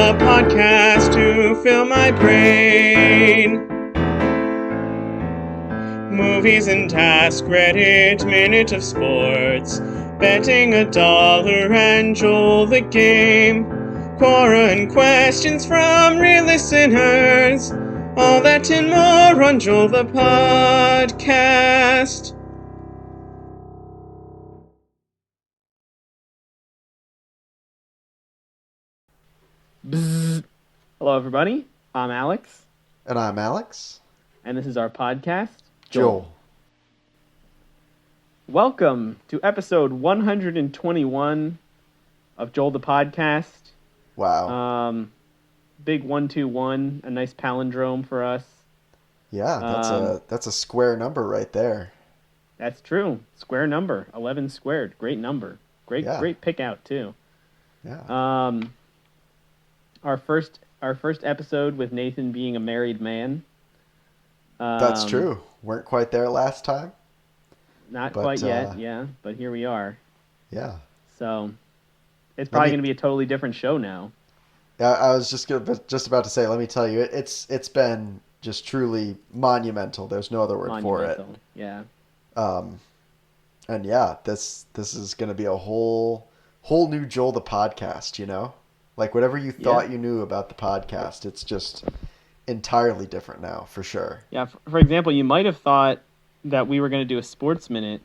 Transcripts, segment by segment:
the podcast to fill my brain. Movies and Task, Reddit, Minute of Sports, betting $1 and Joel the Game, Quora and questions from real listeners, all that and more on Joel the Podcast. Bzzz. Hello everybody, I'm Alex. And I'm Alex. And this is our podcast, Joel. Welcome to episode 121 of Joel the Podcast. Wow. Big 121, a nice palindrome for us. Yeah, that's a square number right there. That's true. Square number, 11 squared. Great number. Great pick out too. Yeah. Our first episode with Nathan being a married man. That's true. Weren't quite there last time. Not quite yet, yeah, but here we are. Yeah. So it's probably going to be a totally different show now. I was just about to say, let me tell you, it's been just truly monumental. There's no other word for it. Yeah. And yeah, this is going to be a whole new Joel the Podcast, you know? Like whatever you thought you knew about the podcast, it's just entirely different now, for sure. Yeah, for example, you might have thought that we were going to do a sports minute,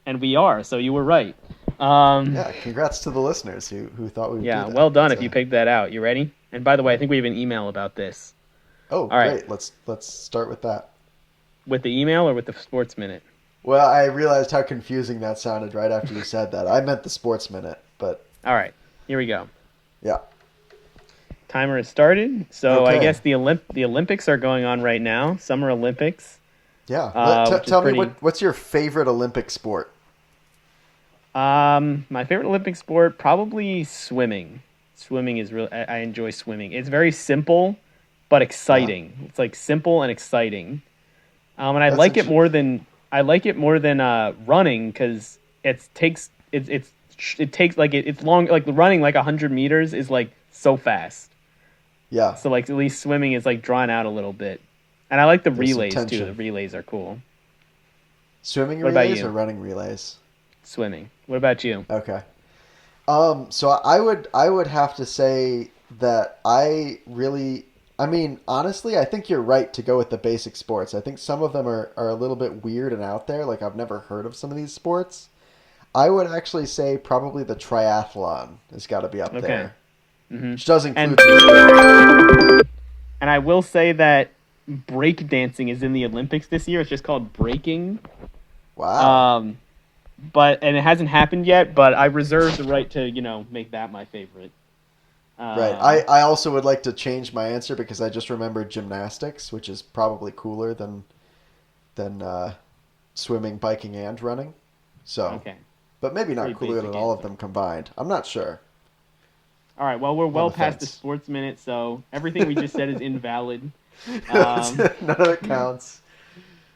and we are, so you were right. Yeah, congrats to the listeners who thought we would do that. Well done if you picked that out. You ready? And by the way, I think we have an email about this. Oh, all right. Great. Let's start with that. With the email or with the sports minute? Well, I realized how confusing that sounded right after you said that. I meant the sports minute, but... All right, here we go. Yeah. Timer has started, so okay. I guess the Olympics are going on right now, Summer Olympics. Yeah. Tell me, what's your favorite Olympic sport? My favorite Olympic sport, probably swimming. Swimming is real. I enjoy swimming. It's very simple, but exciting. Yeah. It's like simple and exciting. And I like it more than running because it's long. Like running like 100 meters is like so fast. Yeah. So like at least swimming is like drawn out a little bit, and I like the relays too. The relays are cool. Swimming relays or running relays? Swimming. What about you? Okay. So I would have to say that honestly, I think you're right to go with the basic sports. I think some of them are a little bit weird and out there. Like I've never heard of some of these sports. I would actually say probably the triathlon has got to be up there. Mm-hmm. Which does include... And I will say that breakdancing is in the Olympics this year. It's just called breaking. Wow. And it hasn't happened yet, but I reserve the right to, make that my favorite. Right. I also would like to change my answer because I just remembered gymnastics, which is probably cooler than swimming, biking, and running. So, okay. But maybe not cooler than all of them combined. I'm not sure. All right. Well, we're well past the sports minute, so everything we just said is invalid. None of it counts.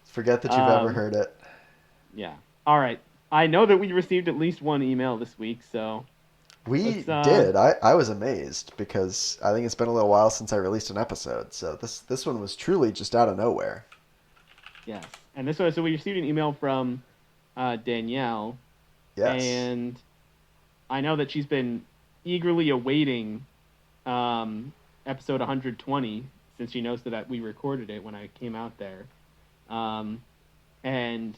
Forget that you've ever heard it. Yeah. All right. I know that we received at least one email this week, so... We did. I was amazed because I think it's been a little while since I released an episode, so this one was truly just out of nowhere. Yes. And this one, so we received an email from Danielle. Yes. And I know that she's been eagerly awaiting episode 120 since she knows that we recorded it when I came out there. And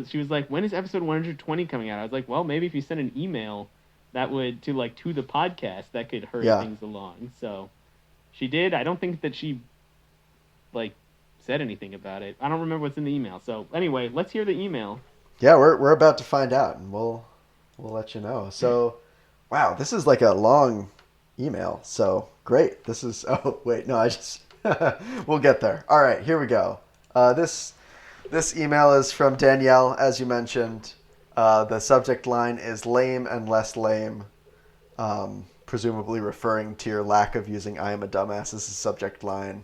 she was like, when is episode 120 coming out? I was like, well, maybe if you send an email that would to the podcast, that could hurry things along. So she did. I don't think that she said anything about it. I don't remember what's in the email. So anyway, let's hear the email. Yeah, we're about to find out, and we'll let you know. So, wow, this is like a long email. So great. This is. Oh wait, no, I just. We'll get there. All right, here we go. This email is from Danielle, as you mentioned. The subject line is lame and less lame, presumably referring to your lack of using I am a dumbass as a subject line.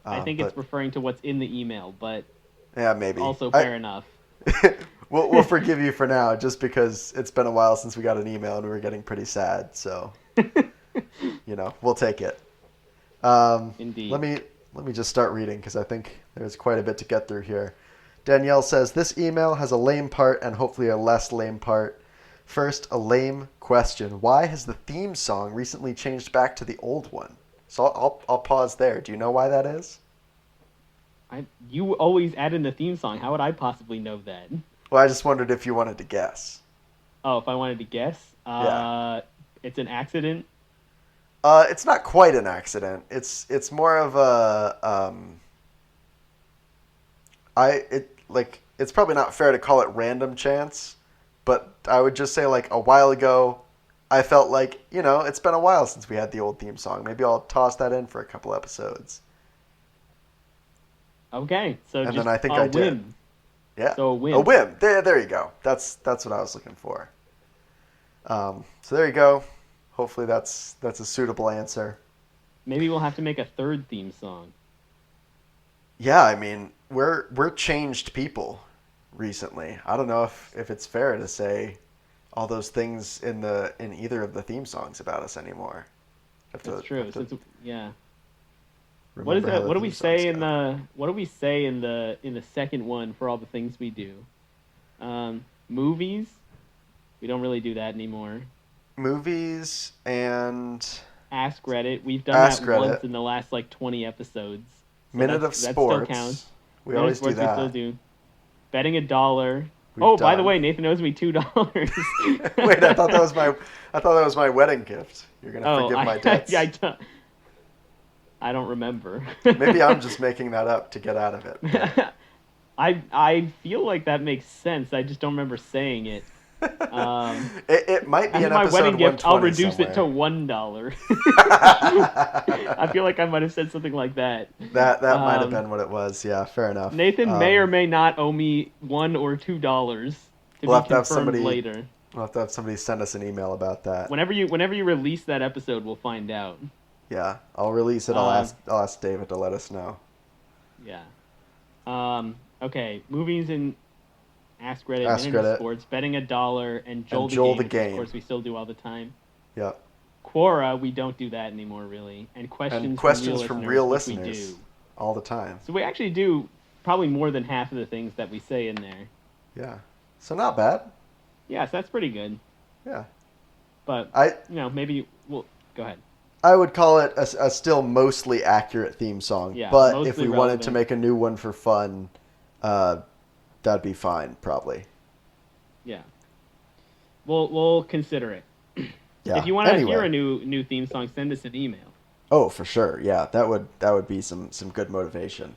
I think it's referring to what's in the email, but yeah, maybe. Also fair enough. We'll forgive you for now, just because it's been a while since we got an email and we were getting pretty sad. So We'll take it. Indeed. Let me just start reading because I think there's quite a bit to get through here. Danielle says, this email has a lame part and hopefully a less lame part. First, a lame question. Why has the theme song recently changed back to the old one? So I'll pause there. Do you know why that is? You always add in the theme song. How would I possibly know that? Well, I just wondered if you wanted to guess. Oh, if I wanted to guess? Yeah. It's an accident? It's not quite an accident. It's more of a it's probably not fair to call it random chance, but I would just say like a while ago, I felt like, it's been a while since we had the old theme song. Maybe I'll toss that in for a couple episodes. Okay, so and just then I think a I did. whim. Yeah. So a whim. A whim. There you go. That's what I was looking for. So there you go. Hopefully that's a suitable answer. Maybe we'll have to make a third theme song. Yeah, I mean, we're changed people recently. I don't know if it's fair to say all those things in either of the theme songs about us anymore. That's true. Yeah. What do we say in the second one for all the things we do? Movies. We don't really do that anymore. Movies and Ask Reddit. We've done that once in the last 20 episodes. So Minute of Sports. That still counts. We always do that. We still do. Betting $1. By the way, Nathan owes me $2. Wait, I thought that was my wedding gift. You're gonna forgive my debts. I don't remember. Maybe I'm just making that up to get out of it. I feel like that makes sense. I just don't remember saying it. It might be an my episode wedding gift. I'll reduce somewhere. it to $1. I feel like I might have said something like that. That might have been what it was. Yeah, fair enough. Nathan may or may not owe me $1 or $2 to be confirmed later. We'll have to have somebody send us an email about that. Whenever you release that episode, we'll find out. Yeah, I'll release it. I'll ask David to let us know. Yeah. Okay. Movies and Ask Reddit, Minute of Sports, Betting $1, and Joel the Game. Of course, we still do all the time. Yep. Quora, we don't do that anymore, really. And questions from real listeners. We do all the time. So we actually do probably more than half of the things that we say in there. Yeah. So not bad. Yes, that's pretty good. Yeah. But maybe we'll go ahead. I would call it a still mostly accurate theme song. Yeah, but if we wanted to make a new one for fun, that'd be fine, probably. Yeah. We'll consider it. Yeah. If you want to hear a new theme song, send us an email. Oh, for sure. Yeah, that would be some good motivation.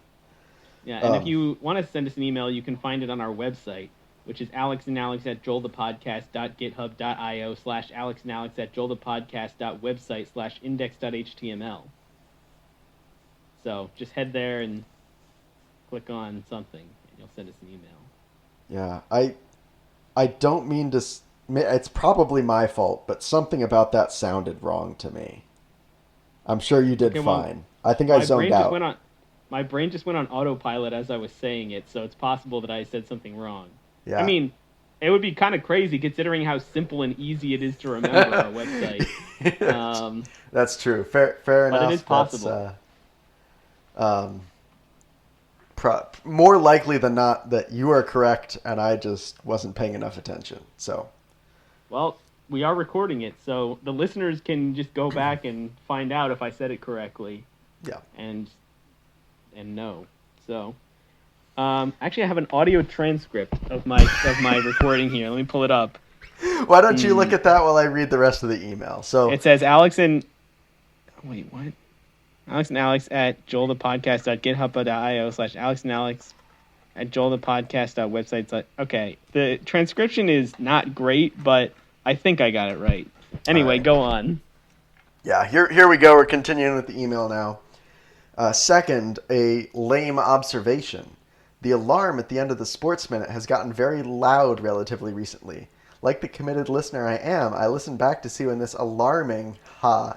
Yeah, and if you want to send us an email, you can find it on our website, which is alexandalex@joelthepodcast.github.io/alexandalex@joelthepodcast.website/index.html. So just head there and click on something, and you'll send us an email. Yeah, I don't mean to. It's probably my fault, but something about that sounded wrong to me. I'm sure you did fine. I think I zoned out. My brain just went on autopilot as I was saying it, so it's possible that I said something wrong. Yeah. I mean, it would be kind of crazy considering how simple and easy it is to remember our website. That's true. Fair enough. But it is possible. More likely than not that you are correct and I just wasn't paying enough attention. So. Well, we are recording it, so the listeners can just go back and find out if I said it correctly. Yeah. And no. So, actually, I have an audio transcript of my recording here. Let me pull it up. Why don't you look at that while I read the rest of the email? So it says Alex and Alex at joelthepodcast.github.io/alexandalex@joelthepodcast.websites. Okay, the transcription is not great, but I think I got it right. Anyway, Go on. Yeah, here we go. We're continuing with the email now. Second, a lame observation. The alarm at the end of the Sports Minute has gotten very loud relatively recently. Like the committed listener I am, I listened back to see when this alarming,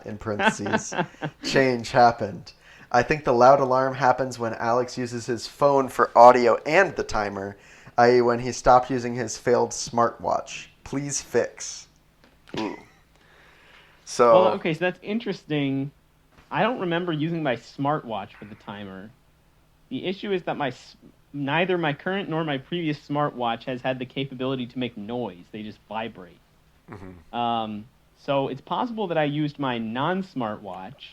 in parentheses, change happened. I think the loud alarm happens when Alex uses his phone for audio and the timer, i.e. when he stopped using his failed smartwatch. Please fix. Ooh. So well, okay, so that's interesting. I don't remember using my smartwatch for the timer. The issue is that neither my current nor my previous smartwatch has had the capability to make noise. They just vibrate. So it's possible that I used my non-smartwatch.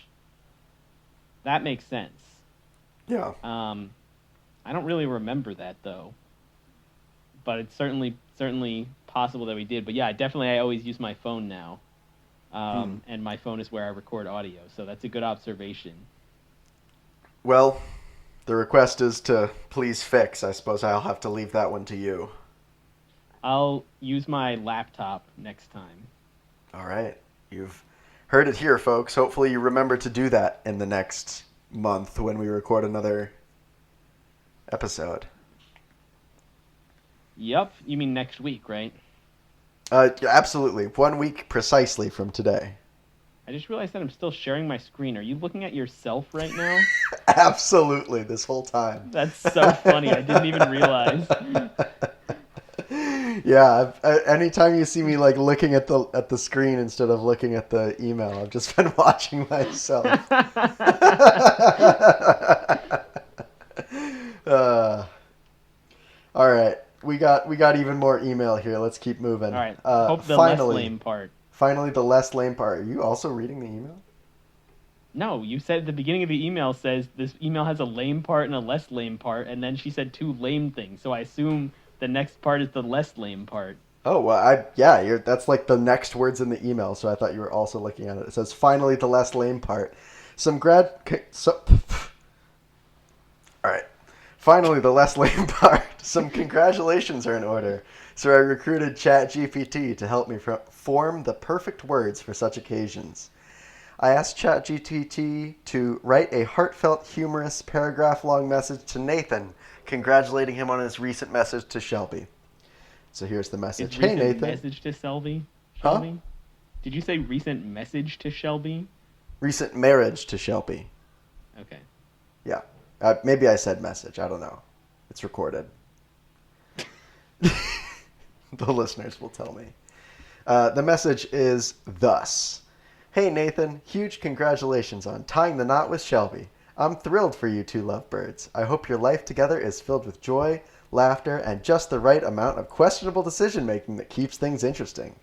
That makes sense. Yeah. I don't really remember that though. But it's certainly possible that we did. But yeah, definitely I always use my phone now. And my phone is where I record audio. So that's a good observation. Well, the request is to please fix. I suppose I'll have to leave that one to you. I'll use my laptop next time. All right. You've heard it here, folks. Hopefully you remember to do that in the next month when we record another episode. Yep. You mean next week, right? Absolutely. 1 week precisely from today. I just realized that I'm still sharing my screen. Are you looking at yourself right now? Absolutely, this whole time. That's so funny. I didn't even realize. Yeah, anytime you see me like looking at the screen instead of looking at the email, I've just been watching myself. All right, we got even more email here. Let's keep moving. All right. Hope the less lame part. Finally, the less lame part. Are you also reading the email? No, you said at the beginning of the email says this email has a lame part and a less lame part, and then she said two lame things. So I assume the next part is the less lame part. Oh, well, that's like the next words in the email, so I thought you were also looking at it. It says, finally, the less lame part. All right. Finally, the less lame part. Some congratulations are in order. So I recruited ChatGPT to help me form the perfect words for such occasions. I asked ChatGPT to write a heartfelt, humorous, paragraph-long message to Nathan, congratulating him on his recent message to Shelby. So here's the message. Hey, Nathan. Message to Shelby? Huh? Did you say recent message to Shelby? Recent marriage to Shelby. Okay. Yeah. Maybe I said message. I don't know. It's recorded. The listeners will tell me. The message is thus. Hey, Nathan. Huge congratulations on tying the knot with Shelby. I'm thrilled for you two lovebirds. I hope your life together is filled with joy, laughter, and just the right amount of questionable decision-making that keeps things interesting.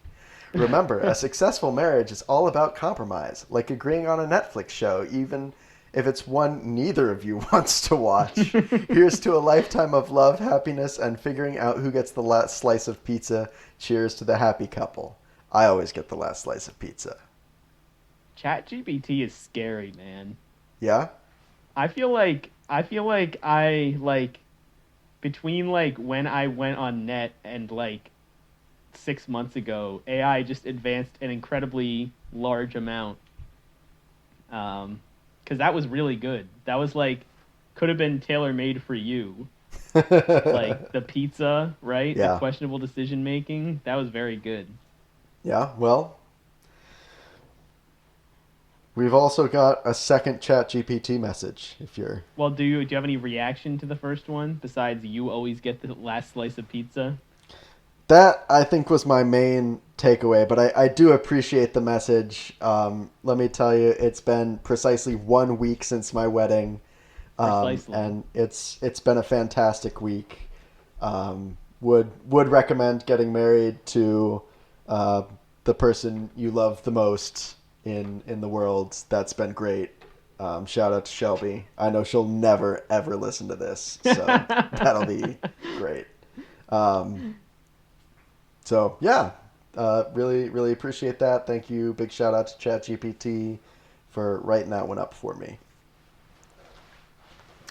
Remember, a successful marriage is all about compromise, like agreeing on a Netflix show, even if it's one neither of you wants to watch. Here's to a lifetime of love, happiness, and figuring out who gets the last slice of pizza. Cheers to the happy couple. I always get the last slice of pizza. ChatGPT is scary, man. Yeah? I feel like between like when I went on net and like 6 months ago, AI just advanced an incredibly large amount. Because that was really good. That was like could have been tailor-made for you. Like the pizza, right? Yeah. The questionable decision making. That was very good. Yeah, well, we've also got a second ChatGPT message. Well, do you have any reaction to the first one besides you always get the last slice of pizza? That, I think, was my main takeaway, but I do appreciate the message. Let me tell you, it's been precisely 1 week since my wedding, and it's been a fantastic week. Would recommend getting married to the person you love the most in the world. That's been great. Shout out to Shelby. I know she'll never, ever listen to this, so that'll be great. So, yeah, really, really appreciate that. Thank you. Big shout out to ChatGPT for writing that one up for me.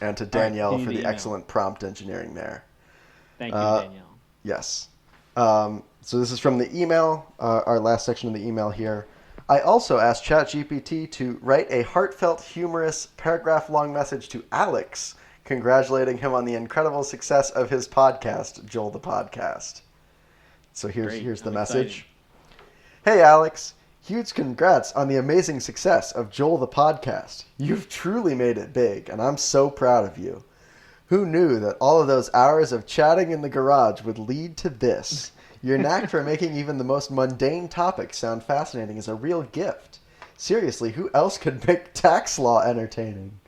And to Danielle for the excellent prompt engineering there. Thank you, Danielle. Yes. So this is from the email, our last section of the email here. I also asked ChatGPT to write a heartfelt, humorous, paragraph-long message to Alex, congratulating him on the incredible success of his podcast, Joel the Podcast. So here's the message. Hey, Alex. Huge congrats on the amazing success of Joel the Podcast. You've truly made it big, and I'm so proud of you. Who knew that all of those hours of chatting in the garage would lead to this? Your knack for making even the most mundane topics sound fascinating is a real gift. Seriously, who else could make tax law entertaining?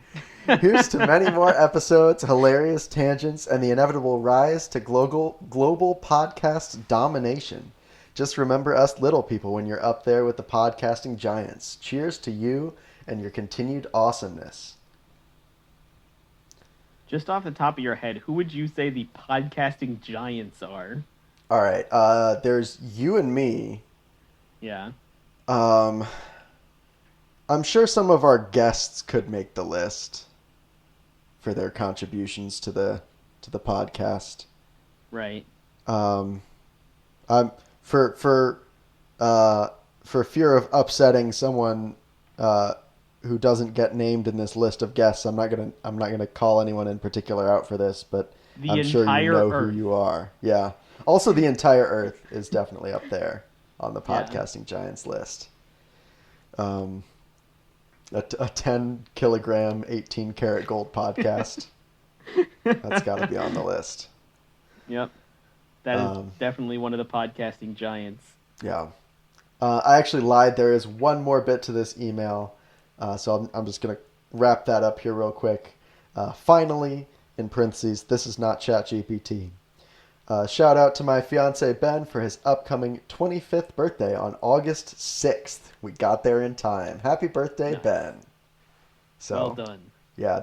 Here's to many more episodes, hilarious tangents, and the inevitable rise to global podcast domination. Just remember us little people when you're up there with the podcasting giants. Cheers to you and your continued awesomeness. Just off the top of your head, who would you say the podcasting giants are? All right, there's you and me. Yeah. I'm sure some of our guests could make the list for their contributions to the podcast. Right. I'm for fear of upsetting someone who doesn't get named in this list of guests. I'm not gonna call anyone in particular out for this, but I'm sure you know who you are. Yeah. Also, the entire Earth is definitely up there on the podcasting giants list. A 10 kilogram, 18 karat gold podcast. That's got to be on the list. Yep. That is definitely one of the podcasting giants. Yeah. I actually lied. There is one more bit to this email. So I'm just going to wrap that up here real quick. Finally, in parentheses, this is not ChatGPT. Shout out to my fiance Ben for his upcoming 25th birthday on August 6th. We got there in time. Happy birthday, Ben. So, well done. Yeah,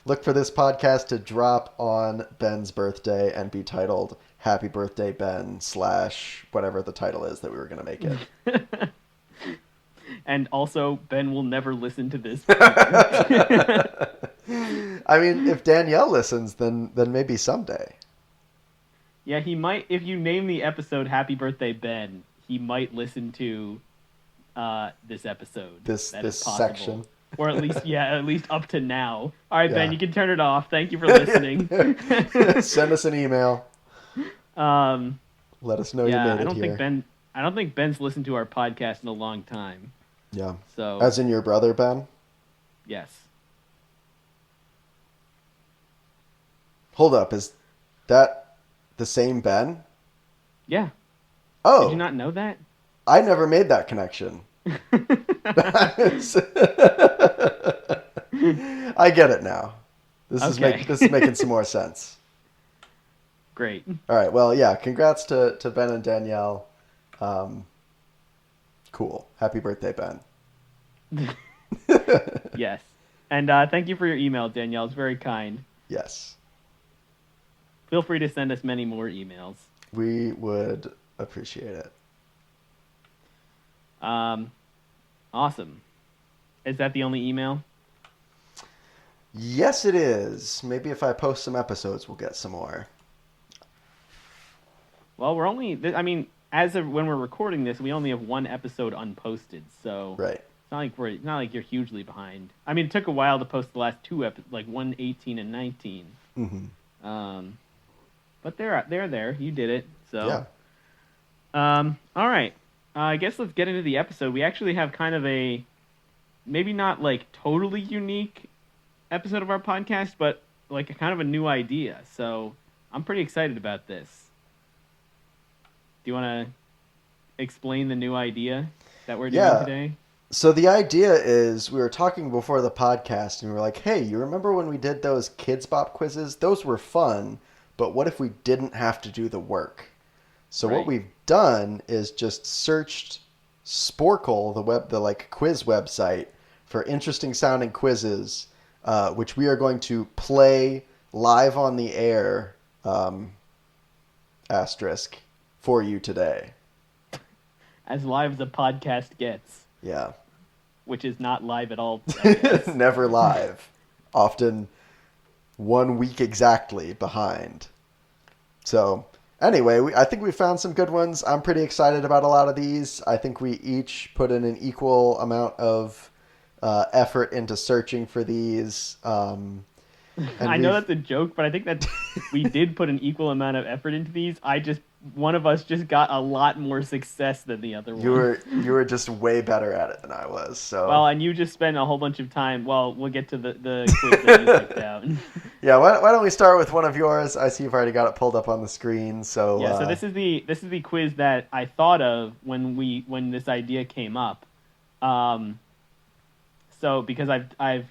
look for this podcast to drop on Ben's birthday and be titled Happy Birthday Ben / whatever the title is that we were going to make it. And also, Ben will never listen to this. I mean, if Danielle listens, then maybe someday. Yeah, he might. If you name the episode "Happy Birthday, Ben," he might listen to this episode. This section, or at least up to now. All right, Ben, you can turn it off. Thank you for listening. Send us an email. Let us know you made it here. I don't think Ben's listened to our podcast in a long time. Yeah. So, as in your brother, Ben? Yes. Hold up, is that the same Ben? Yeah. Oh. Did you not know that? I never made that connection. I get it now. This is making some more sense. Great. All right. Well, yeah. Congrats to Ben and Danielle. Cool. Happy birthday, Ben. Yes. And thank you for your email, Danielle. It's very kind. Yes. Feel free to send us many more emails. We would appreciate it. Awesome. Is that the only email? Yes, it is. Maybe if I post some episodes, we'll get some more. Well, as of when we're recording this, we only have one episode unposted, so right. It's not like you're hugely behind. I mean, it took a while to post the last two episodes, like 118 and 19. Mm-hmm. But they're there. You did it. So. Yeah. All right. I guess let's get into the episode. We actually have kind of a, maybe not like totally unique episode of our podcast, but like a kind of a new idea. So I'm pretty excited about this. Do you want to explain the new idea that we're doing today? So the idea is, we were talking before the podcast and we were like, hey, you remember when we did those Kids Bop quizzes? Those were fun, but what if we didn't have to do the work? So what we've done is just searched Sporkle, the quiz website, for interesting sounding quizzes, which we are going to play live on the air, asterisk, for you today. As live as a podcast gets. Yeah. Which is not live at all. Never live. Often 1 week exactly behind. So anyway, I think we found some good ones. I'm pretty excited about a lot of these. I think we each put in an equal amount of effort into searching for these. I know that's a joke, but I think that we did put an equal amount of effort into these. One of us just got a lot more success than the other one. You were just way better at it than I was. So well, and you just spent a whole bunch of time. Well, we'll get to the quiz that you picked out. Yeah, why don't we start with one of yours? I see you've already got it pulled up on the screen. So Yeah, so this is the quiz that I thought of when this idea came up. Um, so because I've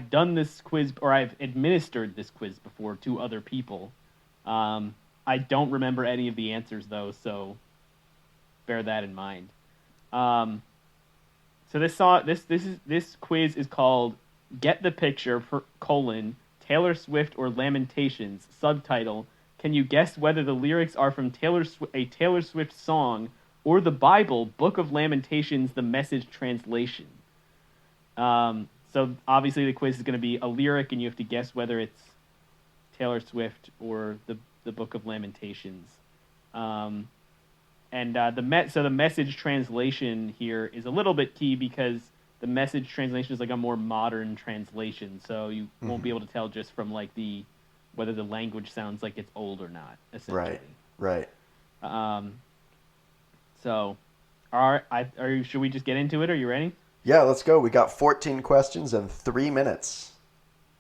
done this quiz, or I've administered this quiz before to other people. I don't remember any of the answers though, so bear that in mind. Um, so this quiz is called "Get the Picture" for Taylor Swift or Lamentations. Subtitle: Can you guess whether the lyrics are from a Taylor Swift song or the Bible, Book of Lamentations, the Message translation? So obviously the quiz is going to be a lyric, and you have to guess whether it's Taylor Swift or the Book of Lamentations. So the Message translation here is a little bit key because the Message translation is like a more modern translation, so you won't be able to tell just from like whether the language sounds like it's old or not. Essentially, right. So, should we just get into it? Are you ready? Yeah, let's go. We got 14 questions and 3 minutes.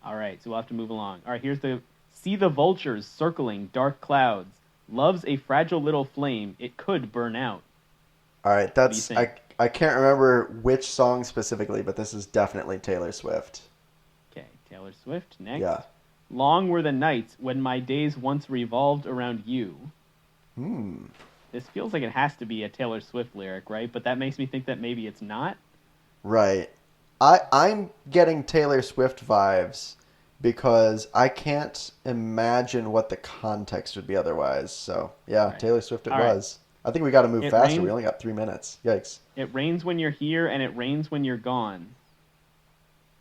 All right, so we'll have to move along. All right, see the vultures circling dark clouds. Love's a fragile little flame. It could burn out. All right, I can't remember which song specifically, but this is definitely Taylor Swift. Okay, Taylor Swift. Next. Yeah. Long were the nights when my days once revolved around you. This feels like it has to be a Taylor Swift lyric, right? But that makes me think that maybe it's not. Right. I'm getting Taylor Swift vibes because I can't imagine what the context would be otherwise. So, yeah, right. Taylor Swift it was. Right. I think we got to move faster. We only got 3 minutes. Yikes. It rains when you're here and it rains when you're gone.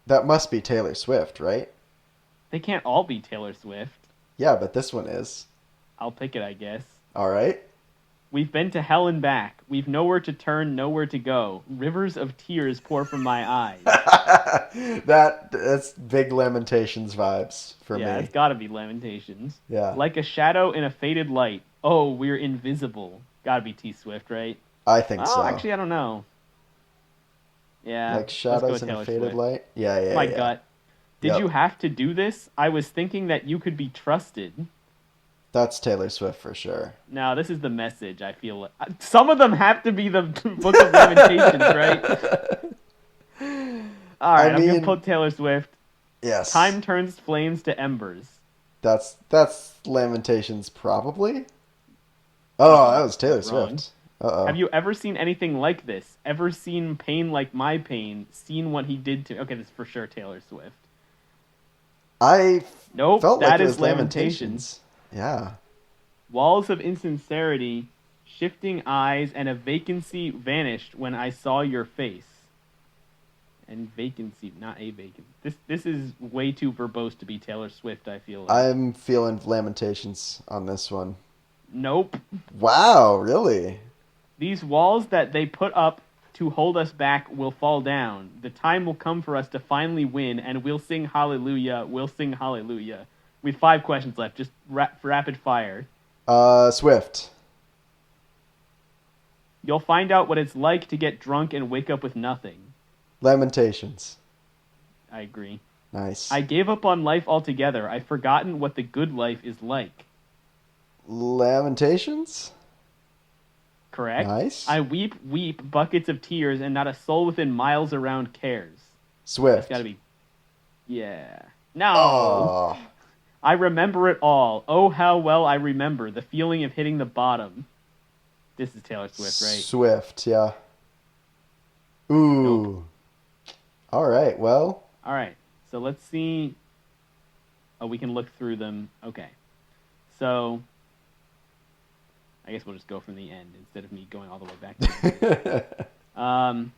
That must be Taylor Swift, right? They can't all be Taylor Swift. Yeah, but this one is. I'll pick it, I guess. All right. We've been to hell and back. We've nowhere to turn, nowhere to go. Rivers of tears pour from my eyes. That's big Lamentations vibes for me. Yeah, it's got to be Lamentations. Yeah. Like a shadow in a faded light. Oh, we're invisible. Got to be T Swift, right? I think so. Actually, I don't know. Yeah. Like shadows in a faded light? Yeah. My gut. Did you have to do this? I was thinking that you could be trusted. That's Taylor Swift for sure. No, this is the Message, I feel like. Some of them have to be the Book of Lamentations, right? All right, I'm going to put Taylor Swift. Yes. Time turns flames to embers. That's Lamentations, probably? Oh, that was Taylor Swift. Uh-oh. Have you ever seen anything like this? Ever seen pain like my pain? Seen what he did to... Okay, this is for sure Taylor Swift. Nope, felt that like is Lamentations. Yeah. Walls of insincerity, shifting eyes, and a vacancy vanished when I saw your face. And vacancy, not a vacancy. This is way too verbose to be Taylor Swift, I feel like. I'm feeling Lamentations on this one. Nope. Wow, really? These walls that they put up to hold us back will fall down. The time will come for us to finally win, and we'll sing hallelujah, we'll sing hallelujah. We have 5 questions left, just rapid fire. Swift. You'll find out what it's like to get drunk and wake up with nothing. Lamentations. I agree. Nice. I gave up on life altogether. I've forgotten what the good life is like. Lamentations? Correct. Nice. I weep buckets of tears, and not a soul within miles around cares. Swift. That's gotta be... Yeah. No! Oh. I remember it all. Oh, how well I remember the feeling of hitting the bottom. This is Taylor Swift, right? Swift, yeah. Ooh. Nope. All right, well. All right, so let's see. Oh, we can look through them. Okay. So, I guess we'll just go from the end instead of me going all the way back to the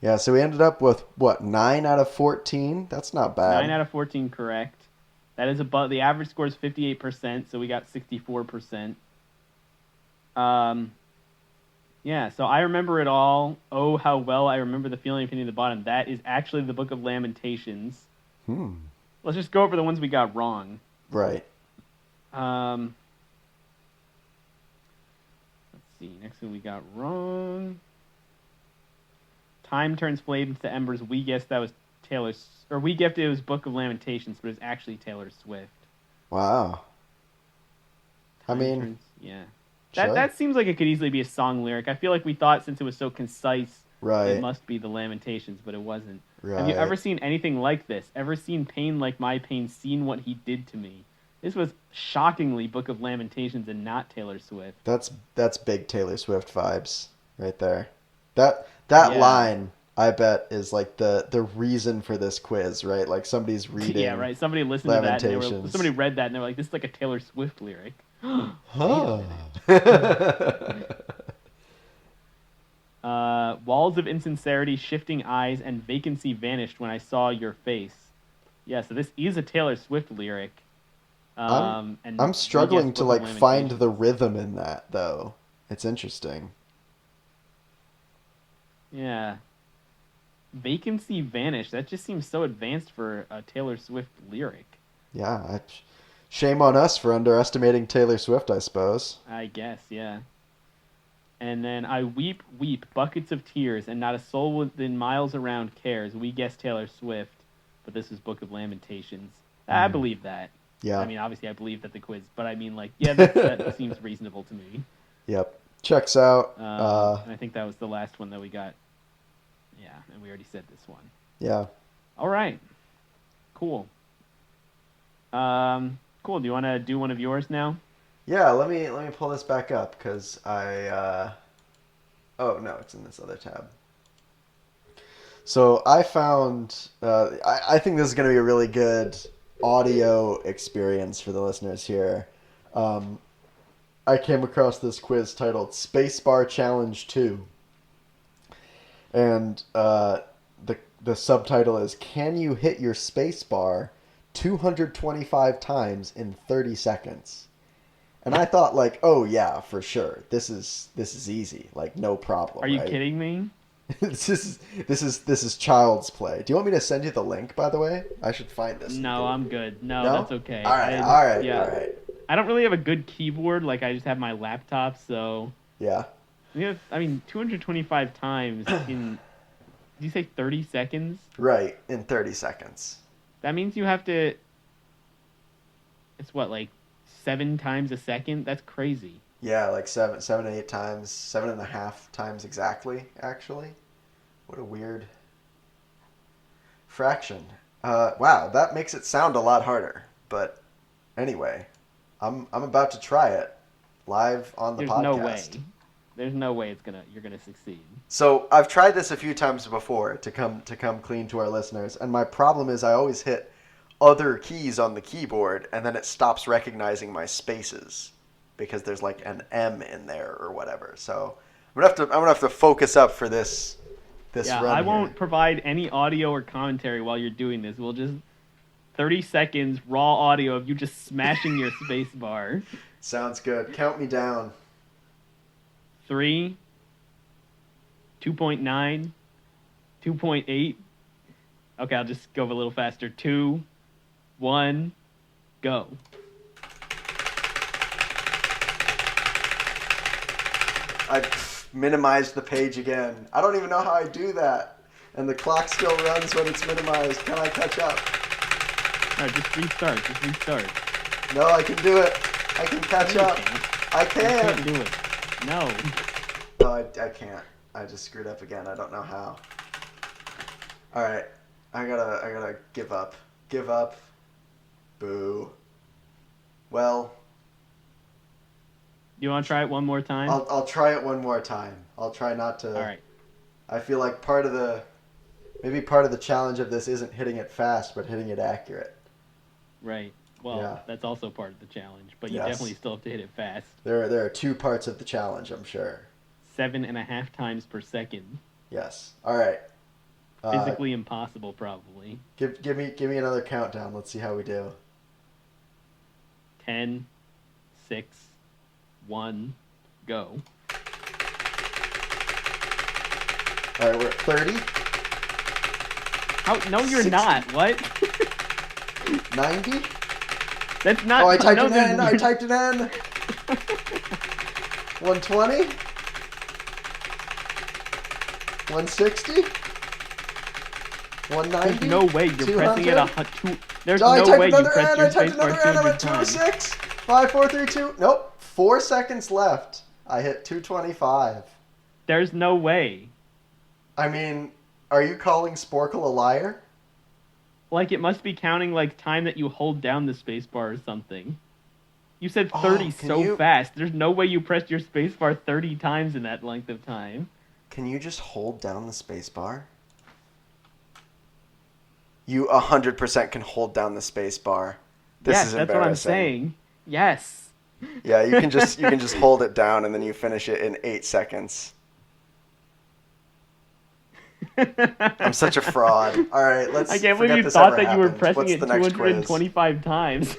Yeah, so we ended up with, 9 out of 14? That's not bad. 9 out of 14 correct. That is above, the average score is 58%, so we got 64%. Yeah, so I remember it all. Oh, how well I remember the feeling of hitting the bottom. That is actually the Book of Lamentations. Let's just go over the ones we got wrong. Right. Let's see. Next one we got wrong. Time turns flames to embers. We guessed that was We gifted it was Book of Lamentations, but it was actually Taylor Swift. Wow. Yeah. Sure. That seems like it could easily be a song lyric. I feel like we thought since it was so concise, right, it must be the Lamentations, but it wasn't. Right. Have you ever seen anything like this? Ever seen pain like my pain, seen what he did to me? This was shockingly Book of Lamentations and not Taylor Swift. That's big Taylor Swift vibes right there. That line, I bet, is like the reason for this quiz, right? Like somebody's reading. Yeah, right. Somebody listened to that. Somebody read that and they were like, "This is like a Taylor Swift lyric." Huh. Walls of insincerity, shifting eyes, and vacancy vanished when I saw your face. Yeah, so this is a Taylor Swift lyric. I'm struggling to like find the rhythm in that though. It's interesting. Yeah. Vacancy vanished. That just seems so advanced for a Taylor Swift lyric. Yeah, shame on us for underestimating Taylor Swift, I suppose. I guess, yeah. And then I weep, buckets of tears, and not a soul within miles around cares. We guess Taylor Swift, but this is Book of Lamentations. I believe that. Yeah. I mean, obviously I believe that the quiz, but I mean, like, yeah, that seems reasonable to me. Yep. Checks out. And I think that was the last one that we got. Yeah, and we already said this one. Yeah. All right. Cool. Cool. Do you want to do one of yours now? Yeah, let me pull this back up because oh no, it's in this other tab. So I found I think this is going to be a really good audio experience for the listeners here. I came across this quiz titled Spacebar Challenge 2. And the subtitle is, Can you hit your spacebar 225 times in 30 seconds? And I thought, like, oh yeah, for sure. This is easy. Like, no problem. Are you kidding me? This is child's play. Do you want me to send you the link, by the way? I should find this. No, I'm good. No, that's okay. All right. I don't really have a good keyboard. Like, I just have my laptop, so... Yeah. I mean, 225 times in... Did you say 30 seconds? Right, in 30 seconds. That means you have to... It's what, like 7 times a second? That's crazy. Yeah, like 7 to 8 times, 7.5 times exactly, actually. What a weird fraction. Wow, that makes it sound a lot harder. But anyway, I'm about to try it live on the podcast. There's no way you're gonna succeed. So I've tried this a few times before to come clean to our listeners, and my problem is I always hit other keys on the keyboard, and then it stops recognizing my spaces because there's like an M in there or whatever. So I'm gonna have to focus up for this. Yeah, run I won't here. provide any audio or commentary while you're doing this. We'll just 30 seconds raw audio of you just smashing your space bar. Sounds good. Count me down. 3, 2.9, 2.8. Okay, I'll just go a little faster. 2, 1, go. I minimized the page again. I don't even know how I do that. And the clock still runs when it's minimized. Can I catch up? All right, just restart. No, I can do it. I can catch up. I can. You can't do it. No. No, I can't. I just screwed up again. I don't know how. All right. I gotta give up. Give up. Boo. Well. You want to try it one more time? I'll try it one more time. I'll try not to. All right. I feel like part of the challenge of this isn't hitting it fast, but hitting it accurate. Right. Well, yeah. That's also part of the challenge, but you definitely still have to hit it fast. There are 2 parts of the challenge, I'm sure. 7.5 times per second. Yes. All right. Physically impossible, probably. Give me another countdown. Let's see how we do. 10, 6, 1, go. All right, we're at 30. No, you're 60. Not. What? 90. That's not. Oh, I typed it in. 120. 160. 190. There's no way you're 200? pressing it There's I no typed way you another pressed N. your I typed spacebar another N. I'm 200 at times. 206. 5, 4, 3, 2. Nope. 4 seconds left. I hit 225. There's no way. I mean, are you calling Sporkle a liar? Like, it must be counting, like, time that you hold down the spacebar or something. You said 30 fast. There's no way you pressed your spacebar 30 times in that length of time. Can you just hold down the spacebar? You 100% can hold down the spacebar. This is embarrassing. That's what I'm saying. Yes. Yeah, you can just hold it down and then you finish it in 8 seconds. I'm such a fraud. All right, let's. I can't believe you thought that you were pressing it 225 quiz? times.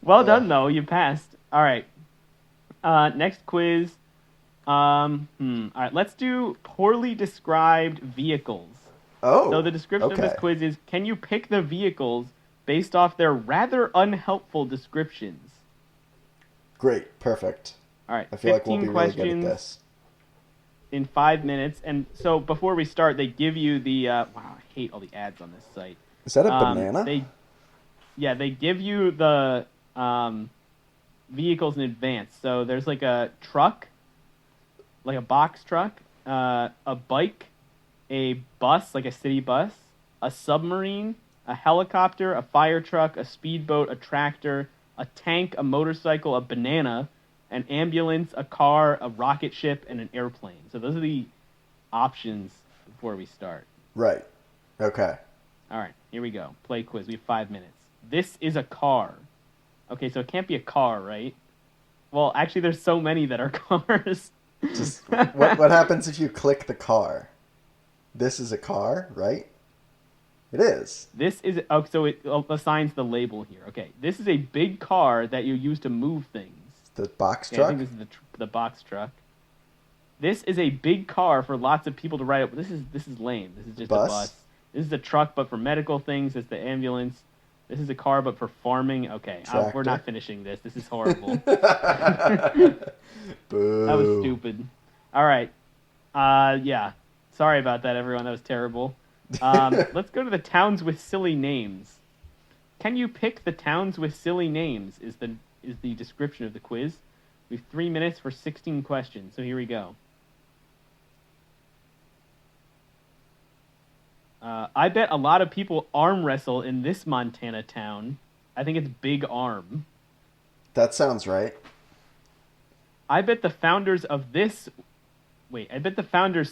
Well done, though. You passed. All right. Next quiz. All right, let's do poorly described vehicles. Oh. So the description of this quiz is: can you pick the vehicles based off their rather unhelpful descriptions? Great. Perfect. All right. I feel like we'll be really good at this. In 5 minutes. And so before we start, they give you the wow, I hate all the ads on this site. Is that a banana? They give you the vehicles in advance. So there's like a truck, like a box truck, a bike, a bus, like a city bus, a submarine, a helicopter, a fire truck, a speedboat, a tractor, a tank, a motorcycle, a banana, an ambulance, a car, a rocket ship, and an airplane. So those are the options before we start. Right. Okay. All right, here we go. Play quiz. We have 5 minutes. This is a car. Okay, so it can't be a car, right? Well, actually, there's so many that are cars. Just what happens if you click the car? This is a car, right? It is. This is so it assigns the label here. Okay, this is a big car that you use to move things. The box truck? I think this is the box truck. This is a big car for lots of people to ride up. This is lame. This is just a bus. This is a truck, but for medical things. It's the ambulance. This is a car, but for farming. Okay, we're not finishing this. This is horrible. Boo. That was stupid. All right. Yeah. Sorry about that, everyone. That was terrible. Let's go to the towns with silly names. Can you pick the towns with silly names? Is the description of the quiz. We have 3 minutes for 16 questions. So here we go. I bet a lot of people arm wrestle in this Montana town. I think it's Big Arm. That sounds right. I bet the founders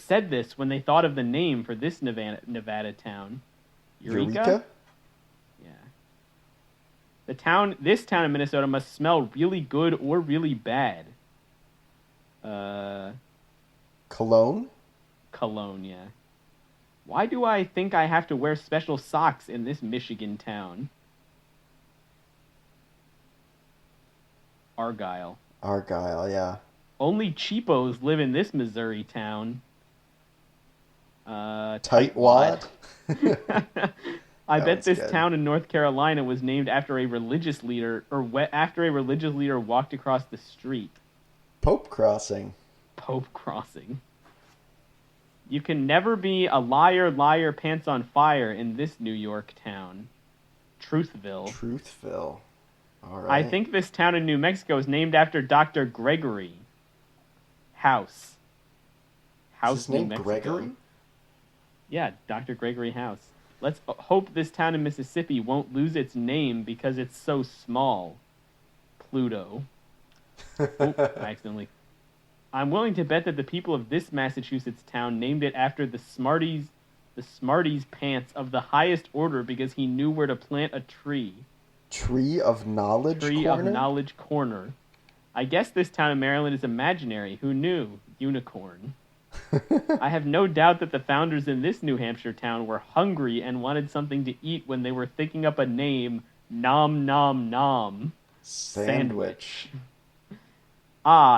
said this when they thought of the name for this Nevada town. Eureka? Yeah. This town in Minnesota must smell really good or really bad. Cologne? Cologne, yeah. Why do I think I have to wear special socks in this Michigan town? Argyle, yeah. Only cheapos live in this Missouri town. Tightwad? I bet this town in North Carolina was named after a religious leader, after a religious leader walked across the street. Pope Crossing. You can never be a liar, pants on fire in this New York town. Truthville. All right. I think this town in New Mexico is named after Dr. Gregory House. Is his name Gregory? Yeah, Dr. Gregory House. Let's hope this town in Mississippi won't lose its name because it's so small. Pluto. I'm willing to bet that the people of this Massachusetts town named it after the Smarties pants of the highest order because he knew where to plant a tree. Tree of Knowledge Corner. I guess this town in Maryland is imaginary. Who knew? Unicorn. I have no doubt that the founders in this New Hampshire town were hungry and wanted something to eat when they were thinking up a name. Nom nom nom. Sandwich.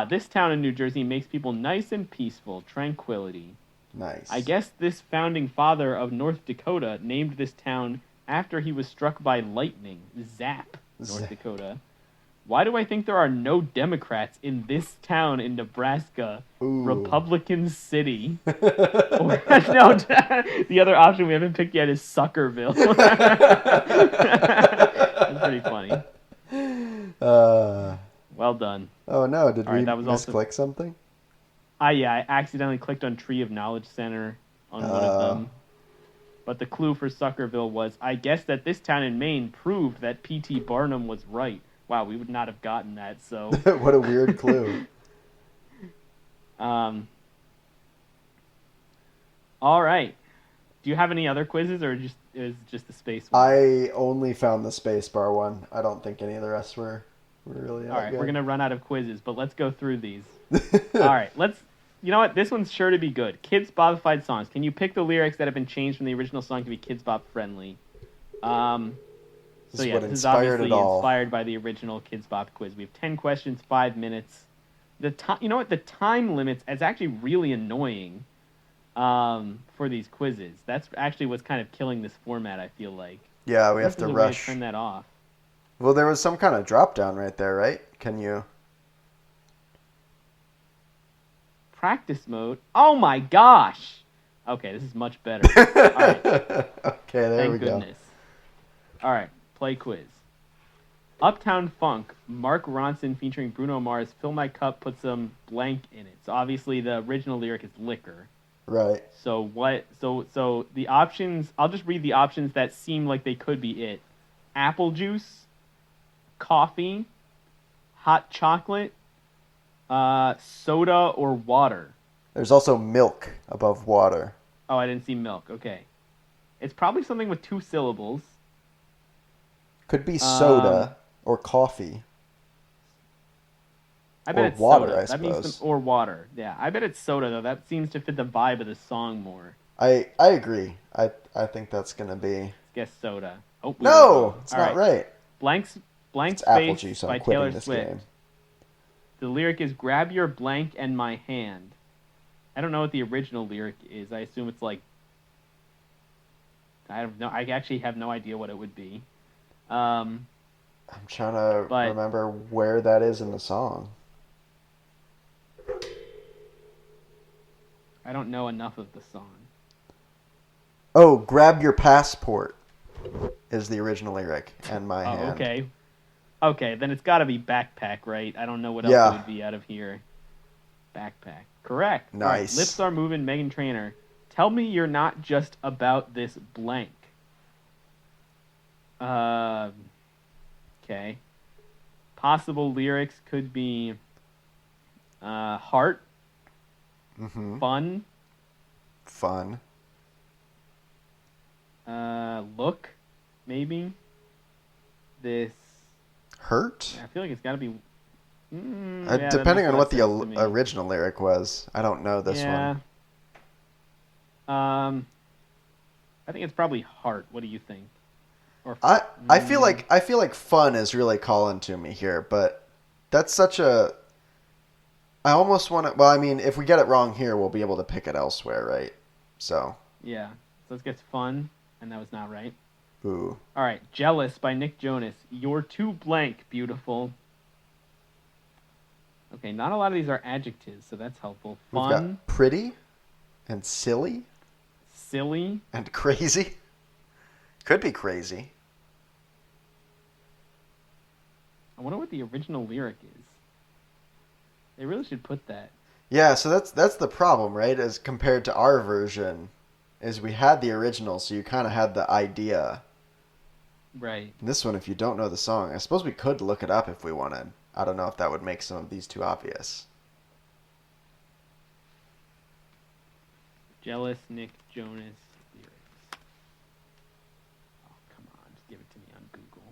This town in New Jersey makes people nice and peaceful. Tranquility. Nice. I guess this founding father of North Dakota named this town after he was struck by lightning. Zap, North Dakota. Why do I think there are no Democrats in this town in Nebraska? Ooh. Republican City. Or, no, the other option we haven't picked yet is Suckerville. That's pretty funny. Well done. Oh no, did we that was misclick something? Yeah, I accidentally clicked on Tree of Knowledge Center on one of them. But the clue for Suckerville was, I guess that this town in Maine proved that P.T. Barnum was right. Wow, we would not have gotten that, so... What a weird clue. All right. Do you have any other quizzes, or is just the space one? I only found the space bar one. I don't think any of the rest were really all right, good. We're going to run out of quizzes, but let's go through these. All right, you know what? This one's sure to be good. Kids Bopified songs. Can you pick the lyrics that have been changed from the original song to be Kids Bop friendly? This is obviously inspired by the original Kids Bop quiz. We have 10 questions, 5 minutes. The time limits is actually really annoying for these quizzes. That's actually what's kind of killing this format, I feel like. Yeah, we have to rush. Turn that off. Well, there was some kind of drop down right there, right? Can you... Practice mode? Oh my gosh! Okay, this is much better. All right. Okay, there we go. Thank goodness. All right, play quiz. Uptown Funk, Mark Ronson featuring Bruno Mars, Fill My Cup, put some blank in it. So obviously the original lyric is liquor. Right. So what? So the options, I'll just read the options that seem like they could be it. Apple juice, coffee, hot chocolate, soda, or water. There's also milk above water. Oh, I didn't see milk. Okay. It's probably something with 2 syllables. Could be soda or coffee. I bet it's water, soda. I suppose. Or water. Yeah, I bet it's soda, though. That seems to fit the vibe of the song more. I agree. I think that's going to be... Let's guess soda. Oh, no! It's not right. Blank it's Space apple juice. by I'm quitting Taylor this Swift. game. The lyric is, grab your blank and my hand. I don't know what the original lyric is. I assume it's like... I actually have no idea what it would be. I'm trying to remember where that is in the song. I don't know enough of the song. Oh, grab your passport is the original lyric, and my hand. Okay. Okay, then it's got to be backpack, right? I don't know what else it would be out of here. Backpack. Correct. Nice. Right. Lips Are Moving, Meghan Trainor. Tell me you're not just about this blank. Okay. Possible lyrics could be heart, fun, look, maybe. This hurt. I feel like it's got to be. Depending on what the original lyric was, I don't know this one. I think it's probably heart. What do you think? I feel like fun is really calling to me here, but that's such a... I almost want to... Well, I mean, if we get it wrong here, we'll be able to pick it elsewhere, right? So... Yeah. So let's get fun, and that was not right. Ooh. All right. Jealous by Nick Jonas. You're too blank, beautiful. Okay, not a lot of these are adjectives, so that's helpful. Fun. We've got pretty and silly. Silly. And crazy. Could be crazy. I wonder what the original lyric is. They really should put that. Yeah, so that's the problem, right? As compared to our version, is we had the original, so you kind of had the idea. Right. And this one, if you don't know the song, I suppose we could look it up if we wanted. I don't know if that would make some of these too obvious. Jealous, Nick Jonas lyrics. Oh, come on. Just give it to me on Google.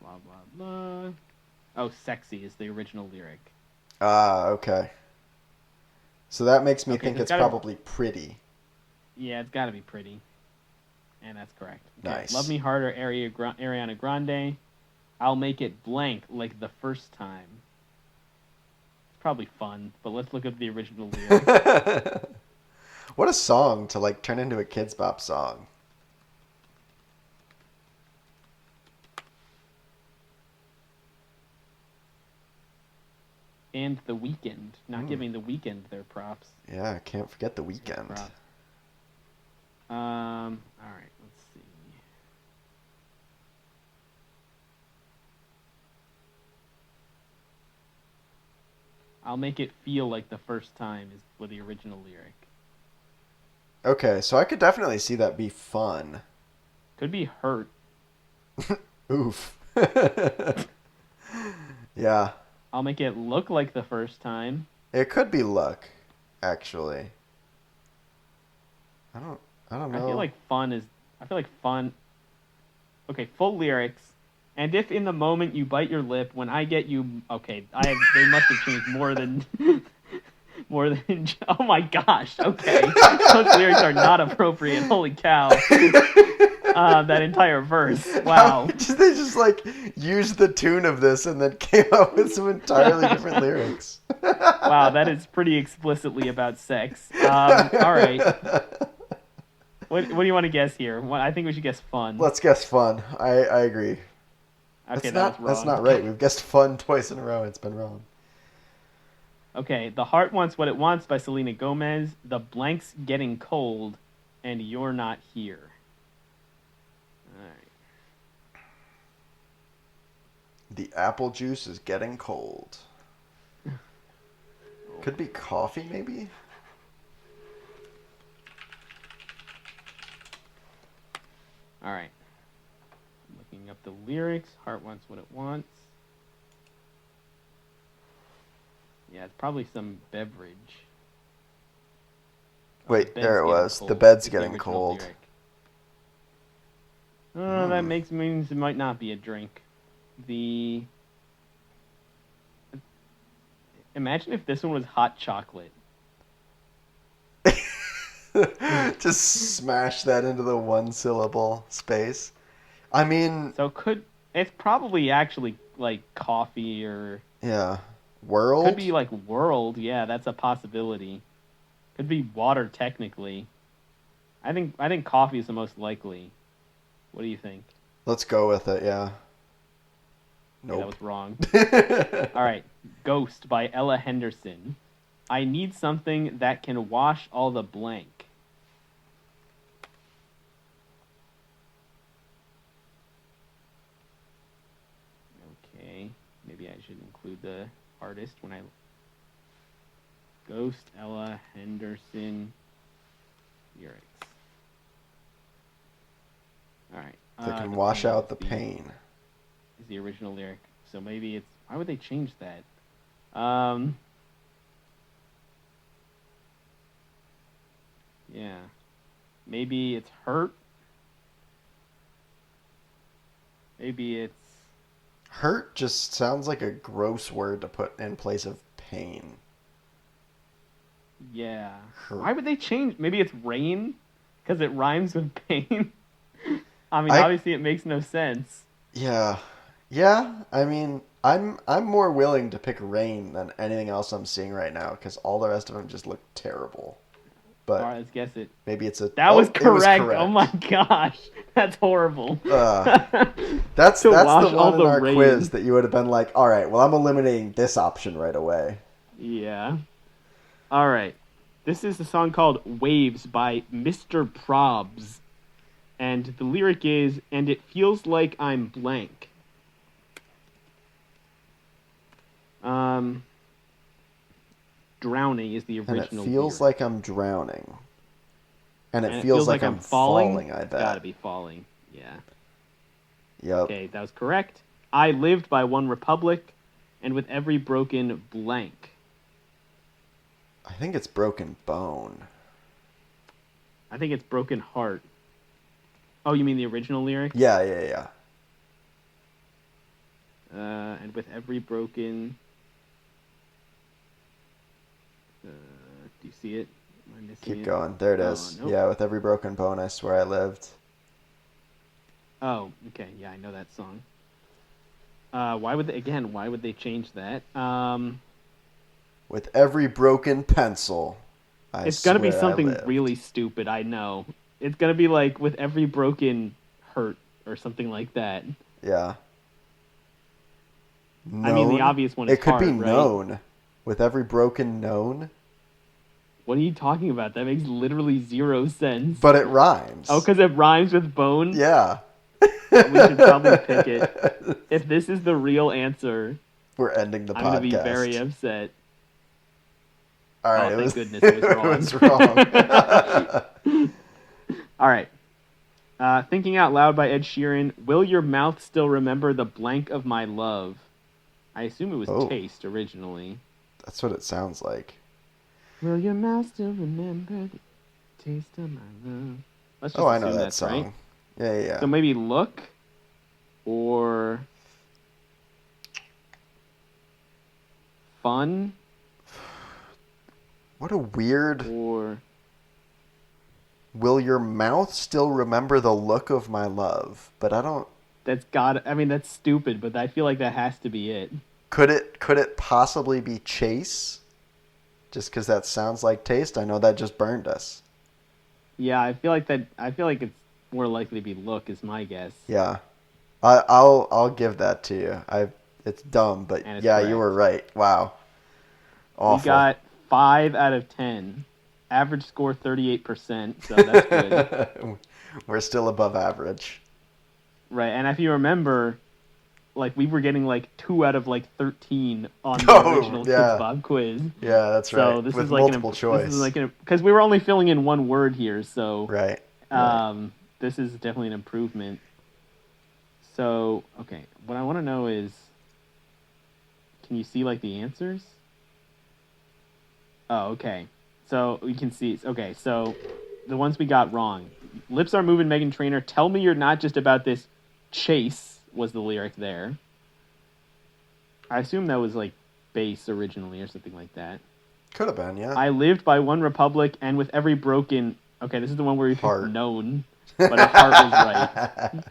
Blah, blah, blah. Oh, sexy is the original lyric. Ah, okay. So that makes me think it's probably pretty. Yeah, it's got to be pretty. And that's correct. Okay. Nice. Love Me Harder, Ariana Grande. I'll make it blank like the first time. It's probably fun, but let's look up the original lyric. What a song to turn into a Kids Bop song. and The Weeknd. Not giving The Weeknd their props. Yeah, can't forget The Weeknd. All right, let's see. I'll make it feel like the first time is with the original lyric. Okay, so I could definitely see that be fun. Could be hurt. Oof. Yeah. I'll make it look like the first time. It could be luck, actually. I don't know. I feel like fun. Okay, full lyrics. And if in the moment you bite your lip, when I get you, okay, they must have changed more than. Oh my gosh! Okay, those lyrics are not appropriate. Holy cow! That entire verse. Wow. They just like used the tune of this and then came up with some entirely different lyrics. Wow, that is pretty explicitly about sex. All right. What do you want to guess here? I think we should guess fun. Let's guess fun. I agree. Okay, that's not right. We've guessed fun twice in a row. It's been wrong. Okay, The Heart Wants What It Wants by Selena Gomez, The Blank's Getting Cold, and You're Not Here. Alright. The apple juice is getting cold. Could be coffee, maybe? Alright. Looking up the lyrics. Heart Wants What It Wants. Yeah, it's probably some beverage. Wait, there it was. The bed's getting cold. That means it might not be a drink. Imagine if this one was hot chocolate. Just smash that into the one syllable space. I mean, it's probably actually like coffee or world? Could be like world. Yeah, that's a possibility. Could be water technically. I think coffee is the most likely. What do you think? Let's go with it, yeah. Nope. Okay, that was wrong. All right. Ghost by Ella Henderson. I need something that can wash all the blank. Okay. Maybe I should include the artist when I... Ghost, Ella Henderson, lyrics. All right. That can wash out the pain. Is the original lyric. So maybe it's... Why would they change that? Yeah. Maybe it's hurt. Maybe it's... Hurt just sounds like a gross word to put in place of pain. Yeah. Hurt. Why would they change? Maybe it's rain? Because it rhymes with pain? I mean, obviously it makes no sense. Yeah. Yeah, I mean, I'm more willing to pick rain than anything else I'm seeing right now, because all the rest of them just look terrible. But all right, let's guess it. Maybe it's a... That was correct. Oh my gosh. That's horrible. That's the one in our quiz that you would have been like, all right, well, I'm eliminating this option right away. Yeah. All right. This is a song called Waves by Mr. Probs. And the lyric is, and it feels like I'm blank. Drowning is the original lyric. And it feels like I'm drowning. And it feels like I'm falling, I bet. It's gotta be falling, yeah. Yep. Okay, that was correct. I lived by One Republic, and with every broken blank. I think it's Broken Bone. I think it's Broken Heart. Oh, you mean the original lyric? Yeah. And with every broken... do you see it? Am I missing Keep going. There it is. Nope. Yeah, with every broken bone, I swear I lived. Oh, okay. Yeah, I know that song. Why would they change that? With every broken pencil, it's gonna be something really stupid. I know. It's gonna be like with every broken hurt or something like that. Yeah. Known? I mean, the obvious one is it could heart, be right? known. With every broken known. What are you talking about? That makes literally zero sense. But it rhymes. Oh, because it rhymes with bone? Yeah. We should probably pick it. If this is the real answer, we're ending the podcast. I'm going to be very upset. All right. Oh, thank goodness it was wrong. It was wrong. All right. Thinking Out Loud by Ed Sheeran. Will your mouth still remember the blank of my love? I assume it was Taste originally. That's what it sounds like. Will your mouth still remember the taste of my love? Let's just I know that song. Right. Yeah. So maybe Look or Fun. What a weird... Or... Will your mouth still remember the look of my love? But I don't... that's stupid, but I feel like that has to be it. Could it possibly be Chase? Just because that sounds like Taste? I know that just burned us. Yeah, I feel like it's more likely to be Look is my guess. Yeah. I'll give that to you. It's dumb, but yeah, correct. You were right. Wow. Awful. We got 5 out of 10. Average score 38%, so that's good. We're still above average. Right, and if you remember, like we were getting like 2 out of like 13 on the original Kids Bob quiz. Yeah, that's right. So this with is like multiple choice. This is like because we were only filling in one word here, so right. This is definitely an improvement. So okay, what I want to know is, can you see like the answers? Oh, okay. So we can see. Okay, so the ones we got wrong. Lips Are Moving, Meghan Trainor. Tell me you're not just about this chase was the lyric there. I assume that was like bass originally or something like that. Could have been, yeah. I Lived by One Republic, and With Every Broken... Okay, this is the one where you picked Known, but a heart was right.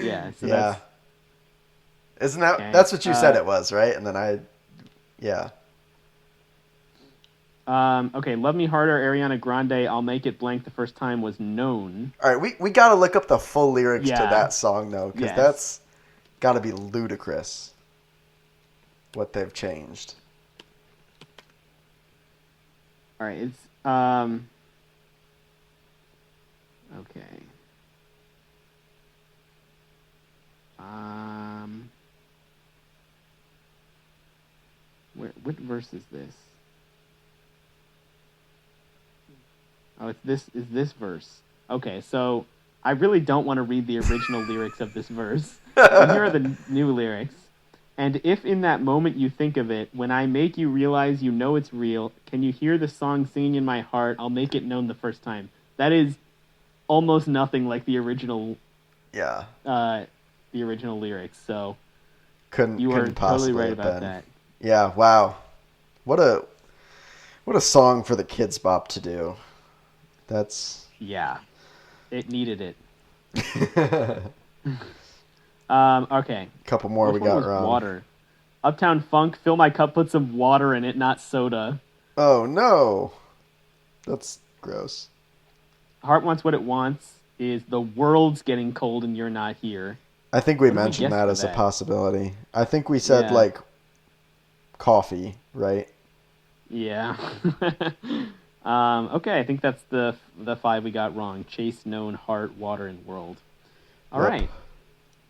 Yeah, so that's... Isn't that... Okay. That's what you said it was, right? And then I... Yeah. Okay, Love Me Harder, Ariana Grande, I'll Make It Blank the First Time was Known. All right, we got to look up the full lyrics to that song, though, because that's got to be ludicrous what they've changed. All right, it's... Okay. What verse is this? Oh, is this verse. Okay, so I really don't want to read the original lyrics of this verse. And here are the new lyrics. And if in that moment you think of it, when I make you realize you know it's real, can you hear the song singing in my heart? I'll make it known the first time. That is almost nothing like the original. Yeah. The original lyrics. So you are totally right about that. Yeah. Wow. What a song for the Kids Bop to do. That's... Yeah. It needed it. Okay. Couple more we got wrong. Water. Uptown Funk, Fill My Cup, put some water in it, not soda. Oh, no. That's gross. Heart Wants What It Wants is The World's Getting Cold and You're Not Here. I think we mentioned that as a possibility. I think we said, like, coffee, right? Yeah. Okay, I think that's the 5 we got wrong. Chase, Known, Heart, Water, and World. All right.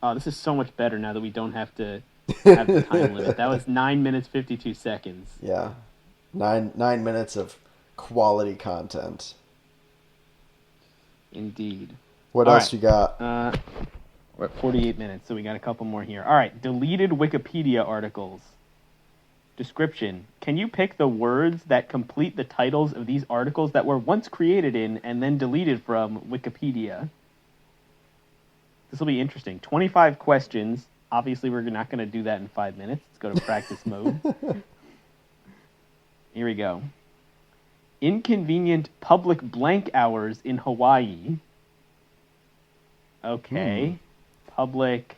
Oh, this is so much better now that we don't have to have the time limit. That was 9 minutes, 52 seconds. Yeah. 9 minutes of quality content. Indeed. What else you got? We're at 48 minutes, so we got a couple more here. All right, deleted Wikipedia articles. Description. Can you pick the words that complete the titles of these articles that were once created in and then deleted from Wikipedia? This will be interesting. 25 questions. Obviously, we're not going to do that in 5 minutes. Let's go to practice mode. Here we go. Inconvenient public blank hours in Hawaii. Okay. Public...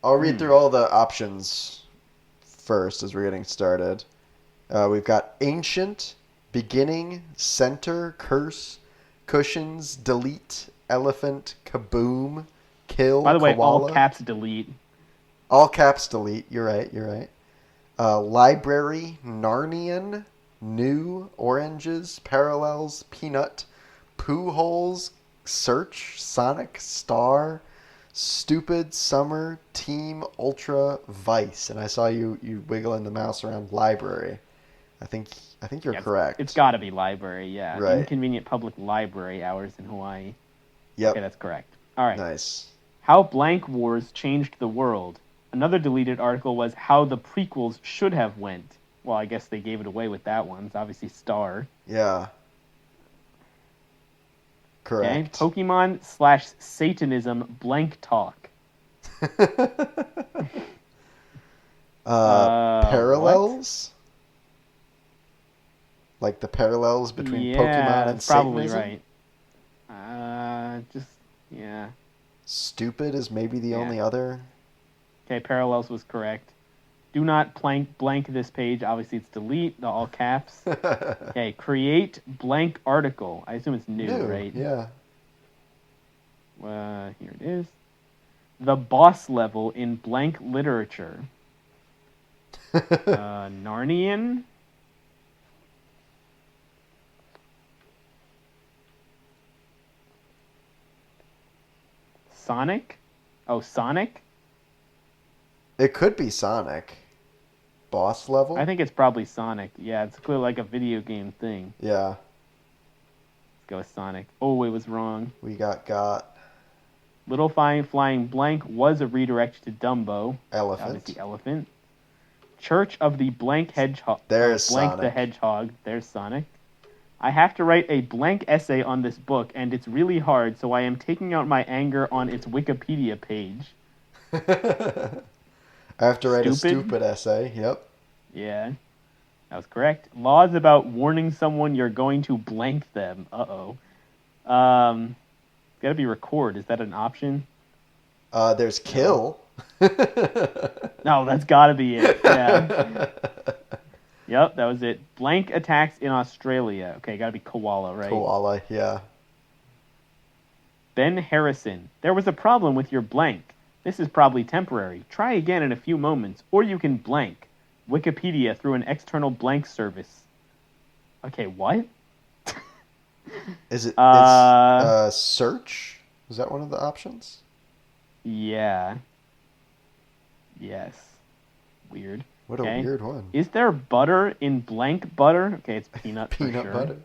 I'll read through all the options first as we're getting started. We've got ancient, beginning, center, curse, cushions, delete, elephant, kaboom, kill, By the way, koala. all caps delete. All caps delete. You're right. Library, Narnian, New, Oranges, Parallels, Peanut, Pooh Holes, Search, Sonic, Star, Stupid, Summer, Team, Ultra, Vice. And I saw you wiggling the mouse around library. I think you're correct. It's got to be library, yeah. Right. Inconvenient public library hours in Hawaii. Yep. Okay, that's correct. All right. Nice. How Blank Wars Changed the World. Another deleted article was how the prequels should have went. Well, I guess they gave it away with that one. It's obviously Star. Yeah. Correct. Okay. Pokemon / Satanism Blank Talk. Parallels? What? Like the parallels between Pokemon and that's probably Satanism? right. Yeah. Stupid is maybe the only other. Okay, parallels was correct. Do not blank this page. Obviously, it's delete, all caps. Okay, create blank article. I assume it's new, right? Yeah. Here it is. The boss level in blank literature. Narnian. Sonic? Oh, Sonic? It could be Sonic. Boss level? I think it's probably Sonic. Yeah, it's clearly like a video game thing. Yeah. Let's go with Sonic. Oh, it was wrong. We got Little Flying Blank was a redirect to Dumbo. Elephant. Obviously Elephant. Church of the Blank Hedgehog. There's Blank Sonic. the Hedgehog. There's Sonic. I have to write a blank essay on this book, and it's really hard, so I am taking out my anger on its Wikipedia page. I have to write a stupid essay. Yep. Yeah. That was correct. Laws about warning someone you're going to blank them. Uh-oh. Gotta be record. Is that an option? There's kill. No, that's gotta be it. Yeah. Yep, that was it. Blank attacks in Australia. Okay, gotta be koala, right? Koala, yeah. Ben Harrison. There was a problem with your blank. This is probably temporary. Try again in a few moments, or you can blank. Wikipedia through an external blank service. Okay, what? Is it search? Is that one of the options? Yeah. Yes. Weird. What a weird one. Is there butter in blank butter? Okay, it's peanut for Peanut sure. butter.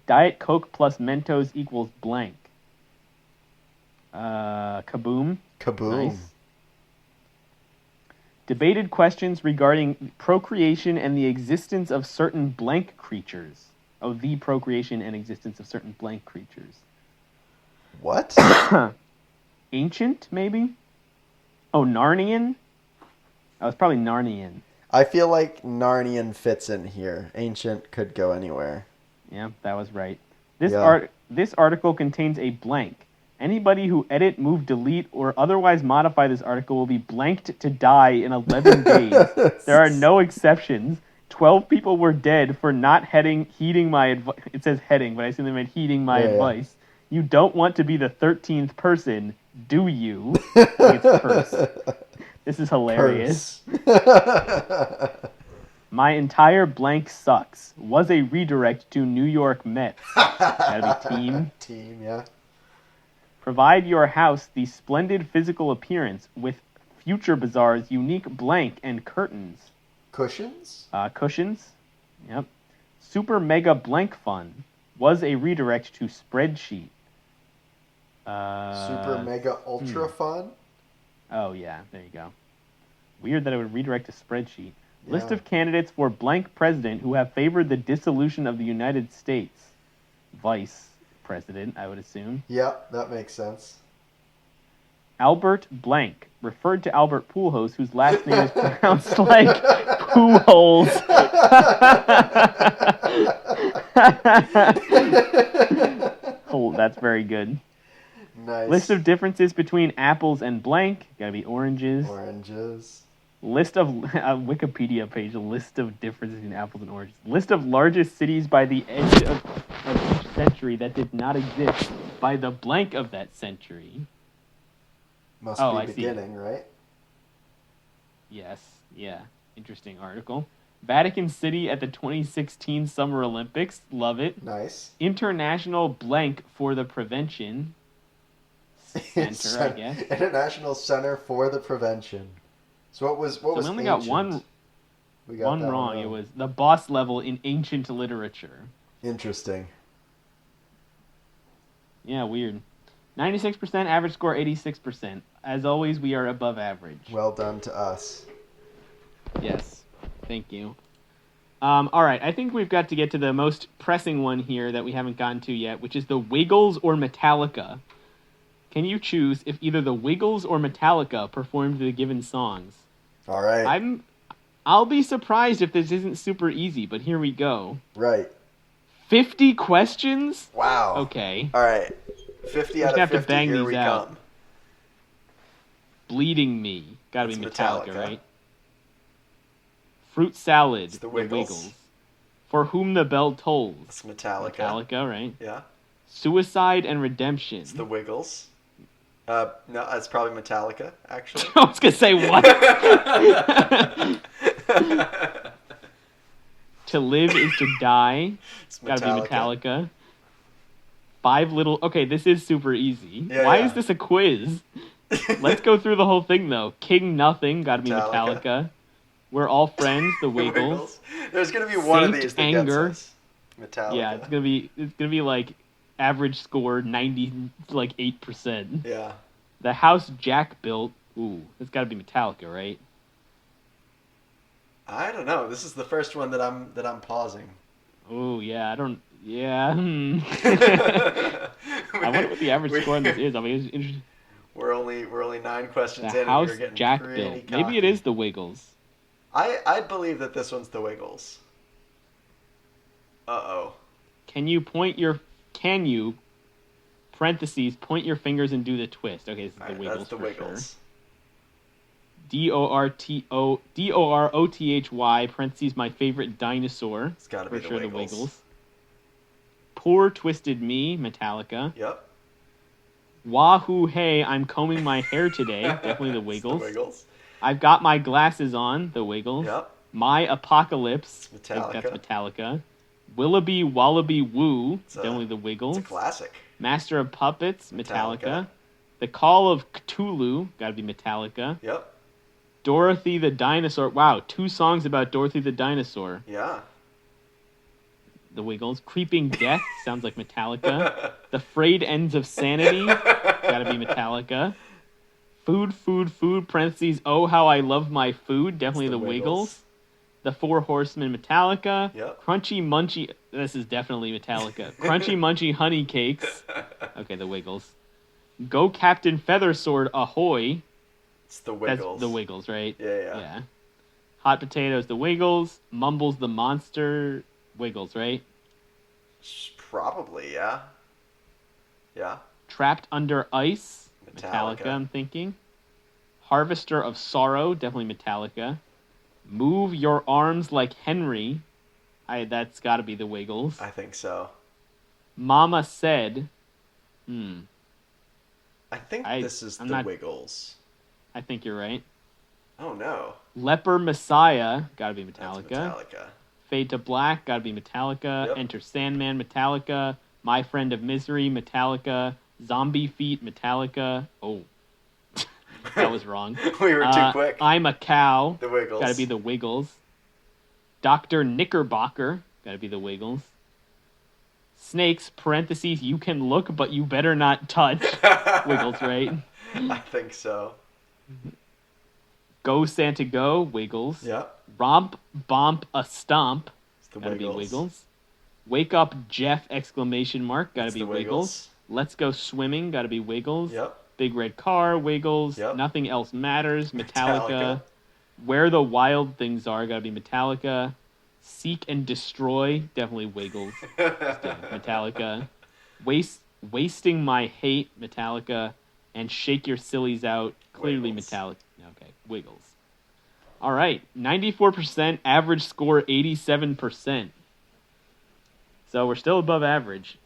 Diet Coke plus Mentos equals blank. Kaboom. Kaboom. Nice. Debated questions regarding procreation and the existence of certain blank creatures. Oh, the procreation and existence of certain blank creatures. What? Ancient, maybe? Oh, Narnian? Oh, it's probably Narnian. I feel like Narnian fits in here. Ancient could go anywhere. Yeah, that was right. This article contains a blank. Anybody who edit, move, delete, or otherwise modify this article will be blanked to die in 11 days. There are no exceptions. 12 people were dead for not heeding my advice. It says heading, but I assume they meant heeding my advice. You don't want to be the 13th person, do you? It's curse. This is hilarious. My entire blank sucks. Was a redirect to New York Mets. That'd be team. Team, yeah. Provide your house the splendid physical appearance with Future Bazaar's unique blank and curtains. Cushions? Cushions. Yep. Super Mega Blank Fun was a redirect to Spreadsheet. Super Mega Ultra Fun? Oh, yeah. There you go. Weird that it would redirect to Spreadsheet. Yeah. List of candidates for blank president who have favored the dissolution of the United States. Vice president, I would assume. Yeah, that makes sense. Albert Blank, referred to Albert Pujols, whose last name is pronounced like Pujols. Oh, that's very good. Nice. List of differences between apples and blank. Gotta be oranges. Oranges. List of Wikipedia page. A list of differences between apples and oranges. List of largest cities by the edge of each century that did not exist by the blank of that century. Must be beginning, right? Yes. Yeah. Interesting article. Vatican City at the 2016 Summer Olympics. Love it. Nice. International blank for the prevention center, I guess. International Center for the Prevention. So what was we only got one wrong. It was the boss level in ancient literature. Interesting. Yeah, weird. 96%, average score 86%. As always, we are above average. Well done to us. Yes. Thank you. All right, I think we've got to get to the most pressing one here that we haven't gotten to yet, which is the Wiggles or Metallica. Can you choose if either the Wiggles or Metallica performed the given songs? All right. I'll be surprised if this isn't super easy, but here we go. Right. 50 questions? Wow. Okay. All right. 50 out of 50, here we come. Bleeding Me. Gotta be Metallica, right? Fruit Salad. It's the Wiggles. For Whom the Bell Tolls. It's Metallica. Metallica, right? Yeah. Suicide and Redemption. It's the Wiggles. No, it's probably Metallica, actually. I was gonna say what? To Live is to Die. It's Gotta be Metallica. Five Little... Okay, this is super easy. Yeah, Why is this a quiz? Let's go through the whole thing, though. King Nothing, gotta be Metallica. We're All Friends, the Wiggles. There's gonna be one of these that Anger. gets us. Metallica. Yeah, it's gonna be like average score 8%. Yeah. The House Jack Built. Ooh, it's gotta be Metallica, right? I don't know. This is the first one that I'm pausing. Oh yeah, I don't. Yeah. I wonder what the average score on this is. I mean, it's interesting. We're only 9 questions the in. House and you're getting Jack pretty Built. cocky. Maybe it is the Wiggles. I believe that this one's the Wiggles. Uh-oh. Can you point your fingers and do the twist? Okay, this is the Wiggles. That's the Wiggles. Sure. DOROTHY parentheses my favorite dinosaur. It's gotta be for the sure. Wiggles. The Wiggles. Poor Twisted Me, Metallica. Yep. Wahoo Hey, I'm combing my hair today. Definitely the Wiggles. The Wiggles. I've got my glasses on. The Wiggles. Yep. My Apocalypse. It's Metallica. I think that's Metallica. Willoughby Wallaby Woo. Definitely the Wiggles. It's a classic. Master of Puppets. Metallica. The Call of Cthulhu. Gotta be Metallica. Yep. Dorothy the Dinosaur. Wow, 2 songs about Dorothy the Dinosaur. Yeah. The Wiggles. Creeping Death. Sounds like Metallica. The Frayed Ends of Sanity. Gotta be Metallica. Food, parentheses, oh, how I love my food. Definitely the Wiggles. The Four Horsemen, Metallica. Yep. Crunchy Munchy. This is definitely Metallica. Crunchy Munchy Honey Cakes. Okay, the Wiggles. Go Captain Feathersword, ahoy. It's the Wiggles. That's the Wiggles, right? Yeah. Hot Potatoes, the Wiggles. Mumbles the Monster, Wiggles, right? Probably, yeah. Yeah. Trapped Under Ice, Metallica. I'm thinking. Harvester of Sorrow, definitely Metallica. Move Your Arms Like Henry. That's got to be the Wiggles. I think so. Mama Said. I think this is Wiggles. I think you're right. Oh, no. Leper Messiah, got to be Metallica. That's Metallica. Fade to Black, got to be Metallica. Yep. Enter Sandman, Metallica. My Friend of Misery, Metallica. Zombie Feet, Metallica. Oh. That was wrong. We were too quick. I'm a Cow. The Wiggles. Gotta be the Wiggles. Dr. Knickerbocker. Gotta be the Wiggles. Snakes, parentheses, you can look, but you better not touch. Wiggles, right? I think so. Go Santa Go, Wiggles. Yep. Romp, Bomp, a Stomp. It's the Gotta Wiggles. be Wiggles. Wake Up, Jeff, exclamation mark. Gotta It's be the Wiggles. Let's Go Swimming. Gotta be Wiggles. Yep. Big Red Car, Wiggles. Yep. Nothing Else Matters, Metallica. Where the Wild Things Are, gotta be Metallica. Seek and Destroy, definitely Wiggles. Metallica. Wasting My Hate, Metallica. And Shake Your Sillies Out, clearly Wiggles. Metallica. Okay, Wiggles. All right, 94%, average score 87%. So we're still above average.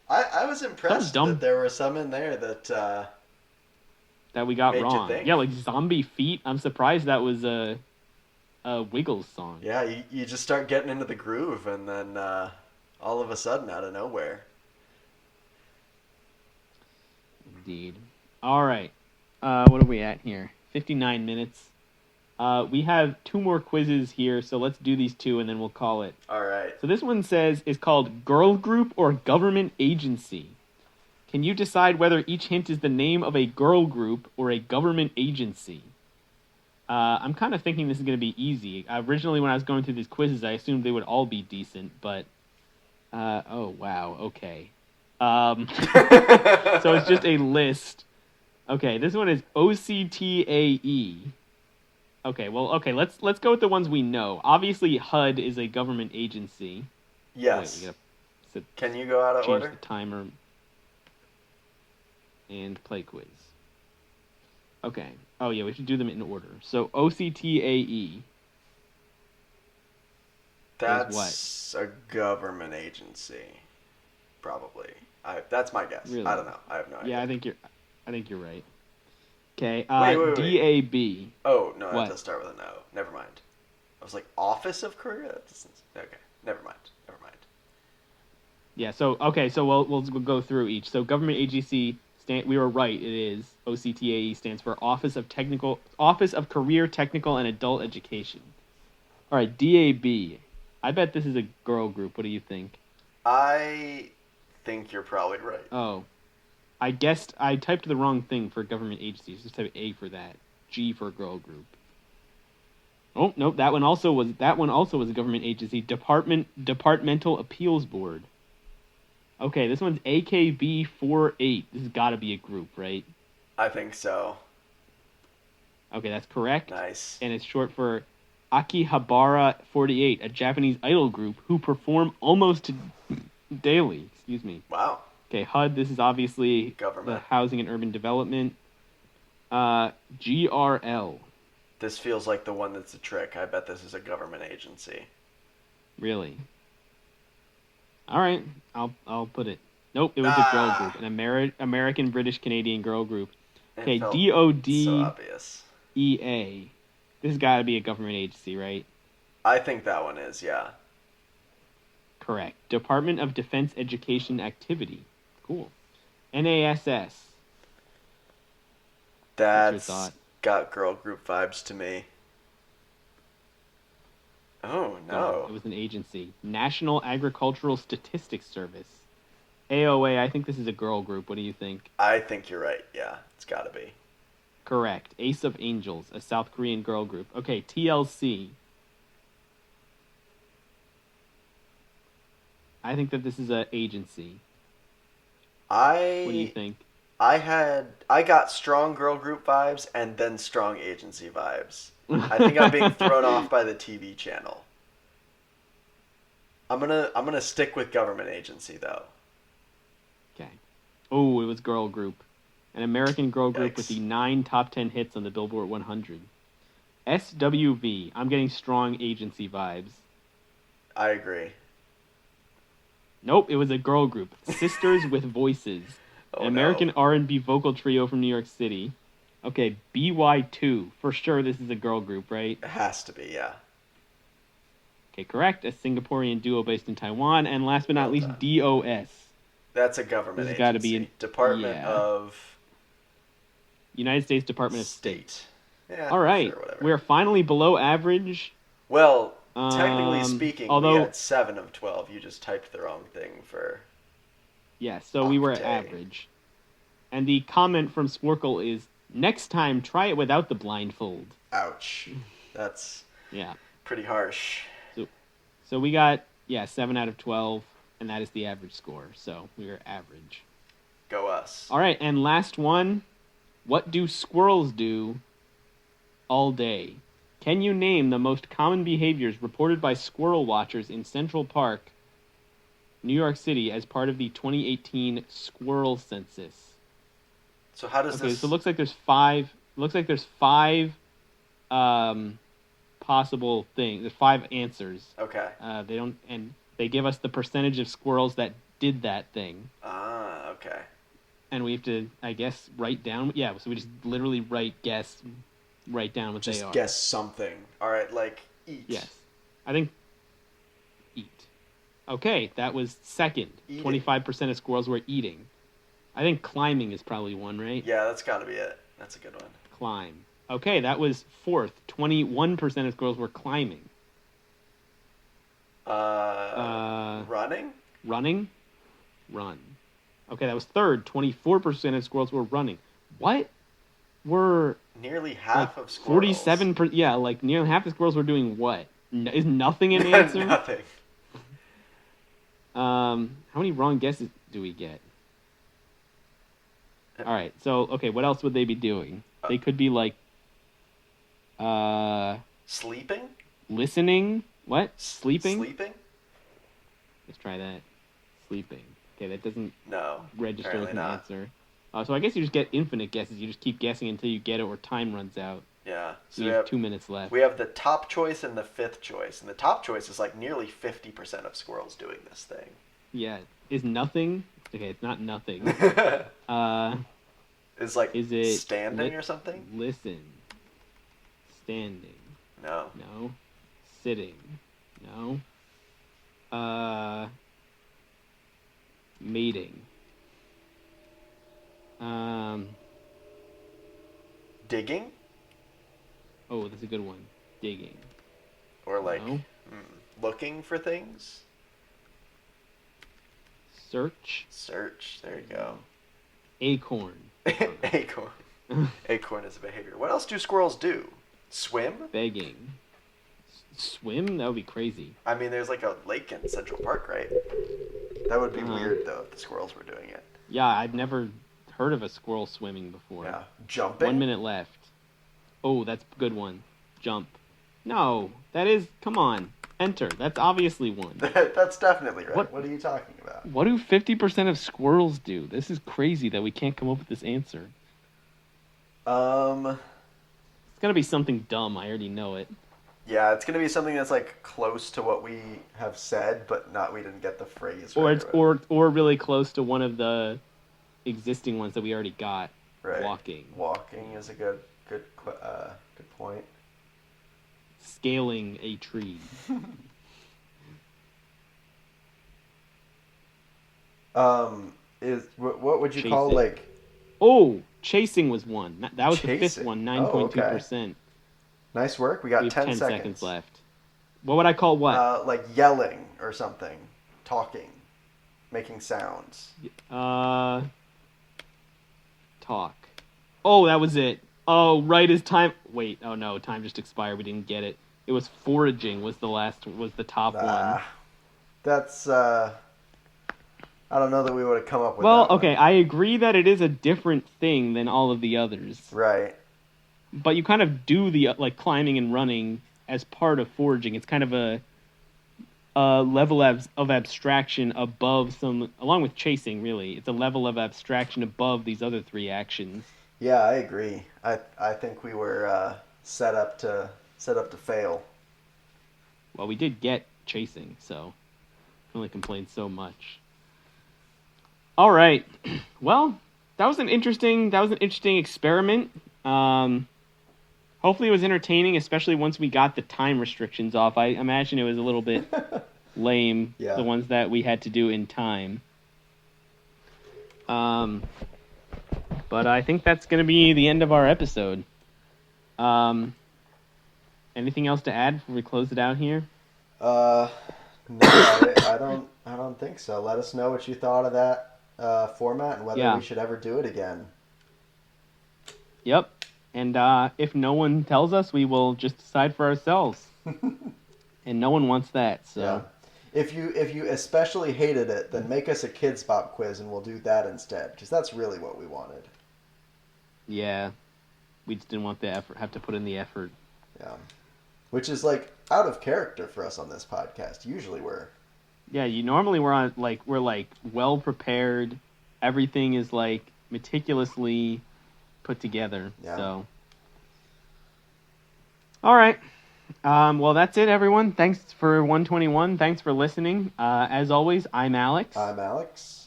I was impressed that there were some in there that we got made you wrong. think. Yeah, like Zombie Feet. I'm surprised that was a Wiggles song. Yeah, you just start getting into the groove, and then all of a sudden, out of nowhere. Indeed. All right. What are we at here? 59 minutes. We have 2 more quizzes here, so let's do these 2 and then we'll call it. All right. So this one says, is called Girl Group or Government Agency. Can you decide whether each hint is the name of a girl group or a government agency? I'm kind of thinking this is going to be easy. Originally, when I was going through these quizzes, I assumed they would all be decent, but... oh, wow, okay. So it's just a list. Okay, this one is OCTAE. Okay, let's go with the ones we know. Obviously, HUD is a government agency. Yes. Wait, can you go out of order? Change the timer. And play quiz. Okay. Oh, yeah, we should do them in order. So, OCTAE. That's a government agency. Probably. That's my guess. Really? I don't know. I have no idea. Yeah, I think you're right. Okay, wait. DAB. Oh, no, that does start with an O. Never mind. I was like, Office of Korea? Okay, never mind. Yeah, so we'll go through each. So government agency, we were right, it is. OCTAE stands for Office of Career, Technical, and Adult Education. All right, DAB. I bet this is a girl group. What do you think? I think you're probably right. Oh. I typed the wrong thing for government agencies. Just type A for that. G for girl group. Oh, nope, that one also was a government agency. Departmental Appeals Board. Okay, this one's AKB48. This has got to be a group, right? I think so. Okay, that's correct. Nice. And it's short for Akihabara 48, a Japanese idol group who perform almost daily. Excuse me. Wow. Okay, HUD, this is obviously government. The Housing and Urban Development. GRL. This feels like the one that's a trick. I bet this is a government agency. Really? All right, I'll put it. Nope, it was a girl group, an American British Canadian girl group. Okay, DOD. So obvious. EA. This has got to be a government agency, right? I think that one is, yeah. Correct. Department of Defense Education Activity. Cool. NASS. That's got girl group vibes to me. Oh, no. It was an agency. National Agricultural Statistics Service. AOA, I think this is a girl group. What do you think? I think you're right. Yeah, it's got to be. Correct. Ace of Angels, a South Korean girl group. Okay, TLC. I think that this is an agency. What do you think? I got strong girl group vibes and then strong agency vibes. I think I'm being thrown off by the TV channel. I'm gonna stick with government agency though. Okay. Oh, it was girl group. An American girl group Yikes. with the 9 top 10 hits on the Billboard 100. SWV. I'm getting strong agency vibes. I agree. Nope, it was a girl group. Sisters with Voices. An American R&B vocal trio from New York City. Okay, BY2. For sure this is a girl group, right? It has to be, yeah. Okay, correct. A Singaporean duo based in Taiwan. And last but not least, DOS. That's a government agency. Got to be Department of... United States Department of State. Yeah, all right. Sure, whatever. We're finally below average. Well, technically speaking, although, we had 7 of 12. You just typed the wrong thing for... Yeah, so we were at average. And the comment from Squirkle is, next time, try it without the blindfold. Ouch. That's pretty harsh. So we got, 7 out of 12, and that is the average score. So we are average. Go us. All right, and last one. What do squirrels do all day? Can you name the most common behaviors reported by squirrel watchers in Central Park, New York City, as part of the 2018 Squirrel Census? So how does this... So it looks like there's 5. Possible things. There's 5 answers. Okay. They give us the percentage of squirrels that did that thing. Ah, okay. And we have to, I guess, write down. Yeah, so we just literally write down what they are. Just guess something. All right, like Eat. Yes. I think eat. Okay, that was second. Eating. 25% of squirrels were eating. I think climbing is probably one, right? Yeah, that's got to be it. That's a good one. Climb. Okay, that was fourth. 21% of squirrels were climbing. Running? Running? Run. Okay, that was third. 24% of squirrels were running. What were... Nearly half of squirrels. 47%... Yeah, like nearly half the squirrels were doing what? Is nothing an answer? Nothing. How many wrong guesses do we get? All right, so, okay, what else would they be doing? They could be, like... Sleeping? Listening? What? Sleeping? Sleeping? Let's try that. Sleeping. Okay, that doesn't register as an answer. So I guess you just get infinite guesses. You just keep guessing until you get it or time runs out. Yeah. So we have 2 minutes left. We have the top choice and the fifth choice. And the top choice is like nearly 50% of squirrels doing this thing. Yeah. Is nothing? Okay, it's not nothing. Is it standing or something? Listen. Standing. No. No. Sitting. No. Mating. Digging? Oh, that's a good one. Digging. Or looking for things? Search. There you go. Acorn. Acorn. Acorn is a behavior. What else do squirrels do? Swim? Begging. Swim? That would be crazy. I mean, there's like a lake in Central Park, right? That would be weird, though, if the squirrels were doing it. Yeah, I've never heard of a squirrel swimming before. Yeah. Jumping? 1 minute left. Oh, that's a good one. Jump. No, that is... Come on. Enter. That's obviously one. That's definitely right. What are you talking about? What do 50% of squirrels do? This is crazy that we can't come up with this answer. It's gonna be something dumb. I already know it. Yeah, it's gonna be something that's like close to what we have said, but we didn't get the phrase. Or really close to one of the existing ones that we already got. Right. Walking. Walking is a good point. Scaling a tree. What would you call like? Oh, chasing was one. That was the fifth one. 9.2%. Nice work. We have 10 seconds left. What would I call what? Like yelling or something, talking, making sounds. Talk. Oh, that was it. Oh, right as time. Wait. Oh no, time just expired. We didn't get it. It was foraging. Was the top one. That's. I don't know that we would have come up with. Well, okay, I agree that it is a different thing than all of the others. Right. But you kind of do the climbing and running as part of foraging. It's kind of a level of abstraction above along with chasing. Really, it's a level of abstraction above these other three actions. Yeah, I agree. I think we were set up to fail. Well, we did get chasing, so I only complained so much. All right. Well, that was an interesting experiment. Hopefully it was entertaining, especially once we got the time restrictions off. I imagine it was a little bit lame, the ones that we had to do in time. But I think that's going to be the end of our episode. Anything else to add before we close it out here? No, I don't think so. Let us know what you thought of that format and whether we should ever do it again. Yep. And if no one tells us, we will just decide for ourselves. And no one wants that. So, yeah. If you especially hated it, then make us a Kids Bop quiz, and we'll do that instead, because that's really what we wanted. Yeah, we just didn't want the effort. Have to put in the effort. Yeah, which is like out of character for us on this podcast. Usually we're. Yeah, we're well prepared. Everything is like meticulously put together. Yeah. So. All right. Well, that's it, everyone. Thanks for 121. Thanks for listening. As always, I'm Alex. I'm Alex.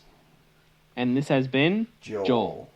And this has been Joel.